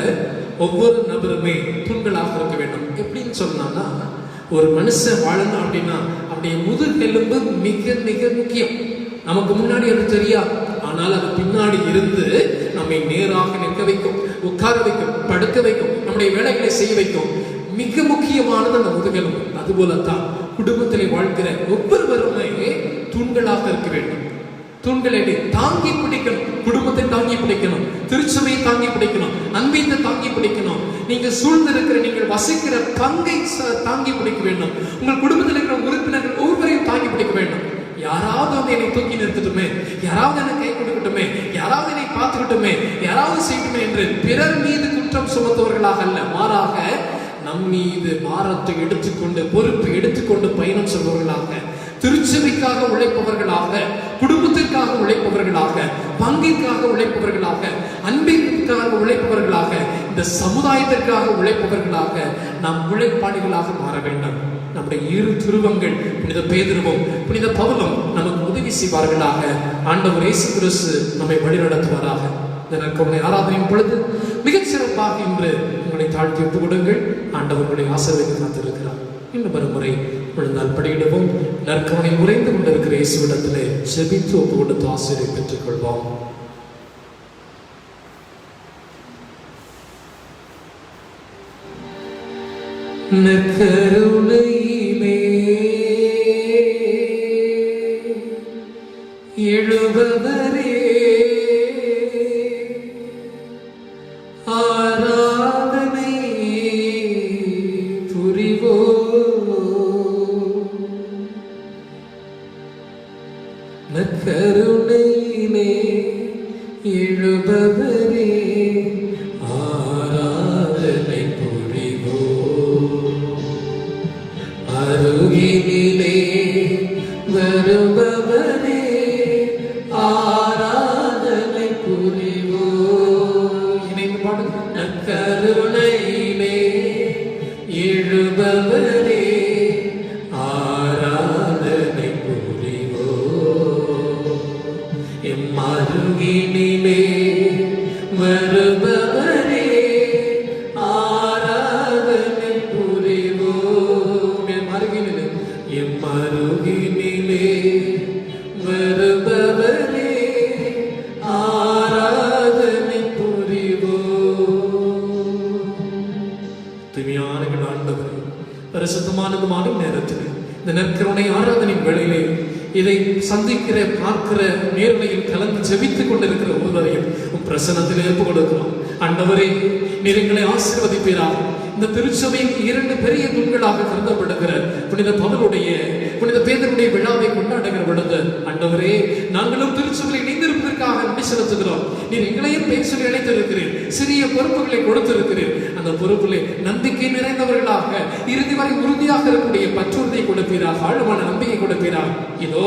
ஒவ்வொரு நபருமே தூண்களாக இருக்க வேண்டும். எப்படின்னு சொன்னா, ஒரு மனுஷன் வாழணும் அப்படின்னா அவருடைய முதுகெலும்பு மிக மிக முக்கியம். நமக்கு முன்னாடி அது தெரியாது, ஆனால் அது பின்னாடி இருந்து நம்மை நேராக நிற்க வைக்கும், உட்கார வைக்கும், படுக்க வைக்கும், நம்முடைய வேலைகளை செய்ய வைக்கும். மிக முக்கியமானது அந்த முதுகெலும்பு. அதுபோலத்தான் குடும்பத்திலே வாழ்கிற ஒவ்வொருவருமே தூண்களாக இருக்க வேண்டும். தூண்களை தாங்கி பிடிக்கணும். குடும்பத்தை தாங்கி பிடிக்கணும், திருச்சபையை தாங்கி பிடிக்கணும், அன்பீத்தை தாங்கி பிடிக்கணும். நீங்க சூழ்ந்திருக்கிற, நீங்கள் வசிக்கிற பங்கை தாங்கி பிடிக்க வேண்டும். உங்கள் குடும்பத்தில் இருக்கிற உறுப்பினர்கள் ஒவ்வொருவரையும் தாங்கி பிடிக்க வேண்டும். யாராவது வந்து என்னை தூக்கி நிறுத்தட்டுமே, யாராவது என்னை கை கொடுக்கட்டுமே, யாராவது என்னை பார்த்துக்கிட்டுமே, யாராவது செய்யட்டுமே என்று பிறர் மீது குற்றம் சுமத்துவர்களாக அல்ல, மாறாக நம் மீது பாரத்தை எடுத்துக்கொண்டு, பொறுப்பை எடுத்துக்கொண்டு பயணம் செல்பவர்களாக, திருச்சபைக்காக உழைப்பவர்களாக, குடும்பத்திற்காக உழைப்பவர்களாக, பங்கிற்காக உழைப்பவர்களாக, அன்பிற்காக உழைப்பவர்களாக, இந்த சமுதாயத்திற்காக உழைப்பவர்களாக நாம் உழைப்பாளிகளாக மாற வேண்டும். நம்முடைய 2 துருவங்கள் புனித பேதுருவும் புனித பவுலும் நமக்கு உதவி செய்வார்களாக. ஆண்டவர் இயேசு கிறிஸ்து நம்மை வழிநடத்துவாராக. இந்த ஆராதனையின் பொழுது மிகச் சிறப்பாக இன்று உங்களை தாழ்த்தி ஒப்புக் கொடுங்கள். ஆண்டவர் உங்களை ஆசீர்வதித்து காத்திருக்கிறார். இன்னும் ஒரு முறை விழுந்தால் படியிடுவோம். நற்கருணை உறைந்து கொண்டிருக்கிற இயேசுவிடத்திலே செபித்து ஒப்புக் கொடுத்து ஆசீர்வாதத்தை பெற்றுக் கொள்வோம். நற்கருணையிலே எழுபவரே, ஆராதனை புரிவோம். நற்கருணையிலே எழுபவரே, ஆராதனை புரிவோம். அருகினிலே வருபவரே, ஆராதனை புரிவோம். இணைந்து பாடுங்க. நற்கருணையிலே எழுபவரே, ஆராதனை புரிவோம். எம்மருகினிலே வருபவரே, ஆராதனை புரிவோம். எம்மருகினிலே வருபவரே, ஆராதனை புரிவோம். தூய்மையான ஆண்டவரே, பரிசுத்தமானதுமான நேரத்தில் இந்த நற்கருணை ஆராதனையின் வேளையிலே இதை சந்திக்கிற, பார்க்கிற, நேர்மையில் கலந்து ஜெபித்துக் கொண்டிருக்கிற ஒவ்வொருவரையும் உம் பிரசன்னத்தில் ஏற்பு கொடுக்கிறோம். ஆண்டவரே, நீர் எங்களை ஆசீர்வதிப்பீராக. இந்த திருச்சபையின் 2 பெரிய தூண்களாக கருதப்படுகிற புனித பவுலுடைய, புனித பேதுருடைய விழாவை கொண்டாடுகிற பொழுது ஆண்டவரே, நாங்களும் திருச்சபையில் இணைந்திருப்பதற்காக நன்றி செலுத்துகிறோம். நீர் எங்களையும் பெயர் சொல்லி அழைத்திருக்கிறீர், சிறிய பொறுப்புகளை கொடுத்திருக்கிறீர். அந்த பொறுப்பிலே நம்பிக்கை நிறைந்தவர்களாக இறுதி வரை உறுதியாக இருக்கக்கூடிய பற்றுறுதியை கொடுப்பீராக, ஆழமான நம்பிக்கை கொடுப்பீராக. இதோ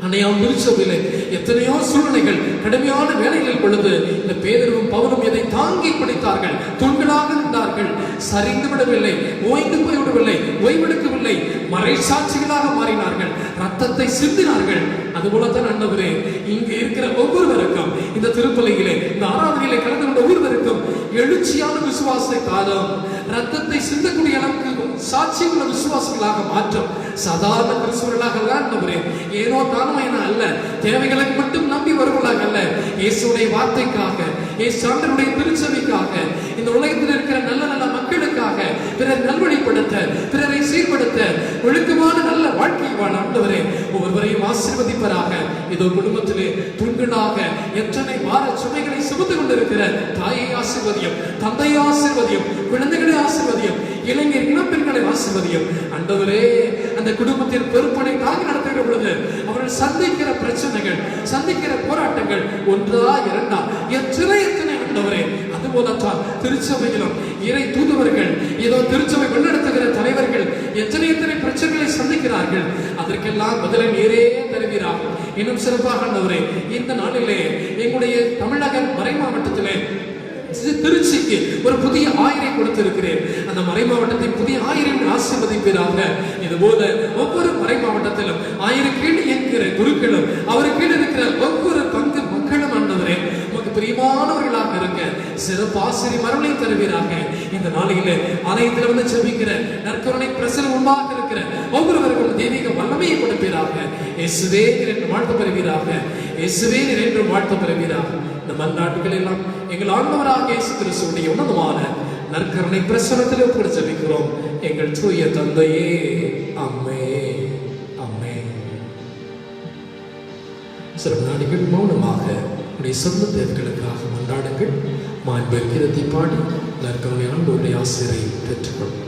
அன்னையாம் திருச்சபையிலே எத்தனையோ சூழ்நிலைகள், கடுமையான வேலைகள் பொழுது இந்த பேதுருவும் பவுலும் இதை தாங்கி பிடித்தார்கள், தூண்களாக இருந்தார்கள். சரிந்து விடவில்லை, ஓய்ந்து போய்விடவில்லை, ஓய்வெடுக்கவில்லை, மறைசாட்சிகளாக மாறினார்கள், ரத்தத்தை சிந்தினார்கள். அதுபோலத்தான் ஆண்டவரே இங்கு இருக்கிற ஒவ்வொருவருக்கும், இந்த திருப்பலியிலே இந்த ஆராதனையிலே கலந்து கொண்ட ஒவ்வொருவருக்கும் எழுச்சியான விசுவாச காலம், ரத்தத்தை சிந்தக்கூடிய அளவுக்கு சாட்சியுள்ள விசுவாசிகளாக மாற்றும். சாதாரண கிறிஸ்தவர்களாக ஆண்டவரே ஏனோ தானோ என அல்ல, தேவைகளுக்கு மட்டும் நம்பி வருவதாக அல்ல, இயேசுடைய வார்த்தைக்காக, இயேசு ஆண்டவருடைய திருச்சபைக்காக, இந்த உலகத்தில் இருக்கிற நல்ல நல்ல மக்களுக்காக, பிறர் நல்வழிப்படுத்த, பிறரை சீர்படுத்த, ஒழுக்கமான நல்ல வாழ்க்கை வாழ ஆண்டவரே ஒவ்வொருவரையும் ஆசீர்வதிப்பதாக. இதோ குடும்பத்திலே துங்கனாக எத்தனை வார சுமைகளை சுமந்து கொண்டிருக்கிற தாயை ஆசீர்வதியும், தந்தையை ஆசீர்வதியும், குழந்தைகளை ஆசீர்வதியும், இளைஞர் இளம்பெண்களை ஆசீர்வதியும். ஆண்டவரே அந்த குடும்பத்தின் பொறுப்பனை தாங்கி நடத்துகிற பொழுது அவர்கள் சந்திக்கிற பிரச்சனைகள், சந்திக்கிற போராட்டங்கள் ஒன்றா இரண்டா எத்தனை ஆண்டவரே. அதுபோலத்தான் திருச்சபையிலும் இறை தூதுவர்கள், ஏதோ திருச்சபை வழிநடத்துகிற தலைவர்கள் எத்தனை பிரச்சனைகளை சந்திக்கிறார்கள். அதற்கெல்லாம் பதிலை நேரே தருவீராக. இன்னும் சிறப்பாக ஆண்டவரே இந்த நாளிலே எங்களுடைய தமிழக மறை மாவட்டத்திலே திருச்சிக்கு ஒரு புதிய ஆயரை கொடுத்திருக்கிறேன். அந்த மறை மாவட்டத்தை புதிய ஆயரின் ஆசீர்வதிப்பீராக. இதுபோல ஒவ்வொரு மறை மாவட்டத்திலும் ஆயிரம் கீழ் இயங்குகிற குருக்களும் அவருக்கு கீழ் இருக்கிற ஒவ்வொரு பங்கு மக்களும் ஆண்டவரே உமக்கு பிரியமானவர்களாக இருக்க சிறப்பு ஆசிரியர் மரங்களை தருவீராக. இந்த நாளிலே ஆலயத்தில் வந்து ஜெபிக்கிற நற்கருணை பிரசனம் உண்டாக இருக்கிற ஒவ்வொருவருக்கும் தெய்வீக வல்லமையை கொடுப்பீராக. இயேசுவே என்று வாழ்த்து பெறுவீராக. இயேசுவே என்று வாழ்த்து பெறுவீராக. இந்த மன்னாட்டுகள் எல்லாம் எங்கள் ஆண்டவராக இயேசு கிறிஸ்துவுடைய உன்னதமான நற்கருணை பிரசனத்தில் ஒப்புக் ஜெபிக்கிறோம் எங்கள் தூய தந்தையே. ஆமென், ஆமென். சில நாடுகள் மௌனமாக உடைய சொந்த தேவைகளுக்காக மன்றாடுங்கள். மாண்பர் கீதத்தை பாடி நற்கருணை ஆண்டவருடைய ஆசிரியை பெற்றுக்கொள்ளும்.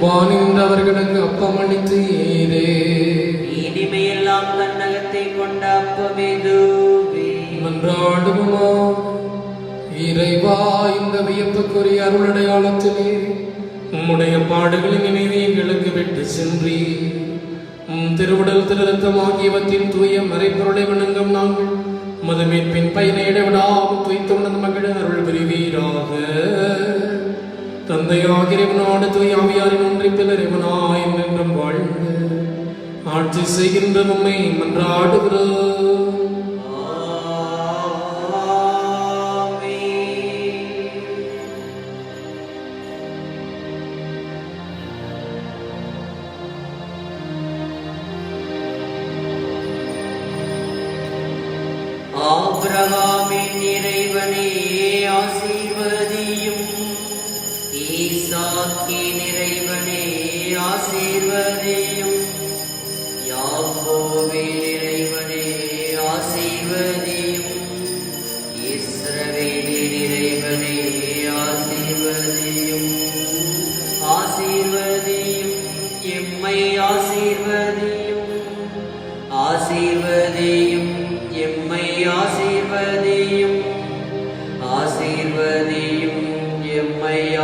வானின்றவர்களுக்கு அப்பம் அளித்தீரே, இனிமையெல்லாம் தன்னகத்தை கொண்ட அப்பமெதுவே. மன்றாடுவோமா. இறைவா, இந்த வியப்புக்குரிய அருளடையாளத்திலே உம்முடைய பாடுகளின் நினைவை எங்களுக்கு விட்டு சென்றி திருவுடல் திருரத்தம் ஆகியவற்றின் தூய மறைப்பொருளை வணங்கும் நாங்கள் மதமீட்பின் பயனை இடைவிடாமல் துய்த்து உணர்ந்த மகிழ அருள் புரிவீராக. தந்தையாகிறவனோடு தூய் ஆவியாரின் ஒன்றிப்பில் இறைவனாய் என்றும் வாழ்ந்து ஆட்சி செய்கின்ற உம்மை மன்றாடுகிறோம்.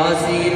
ஆசிரியர்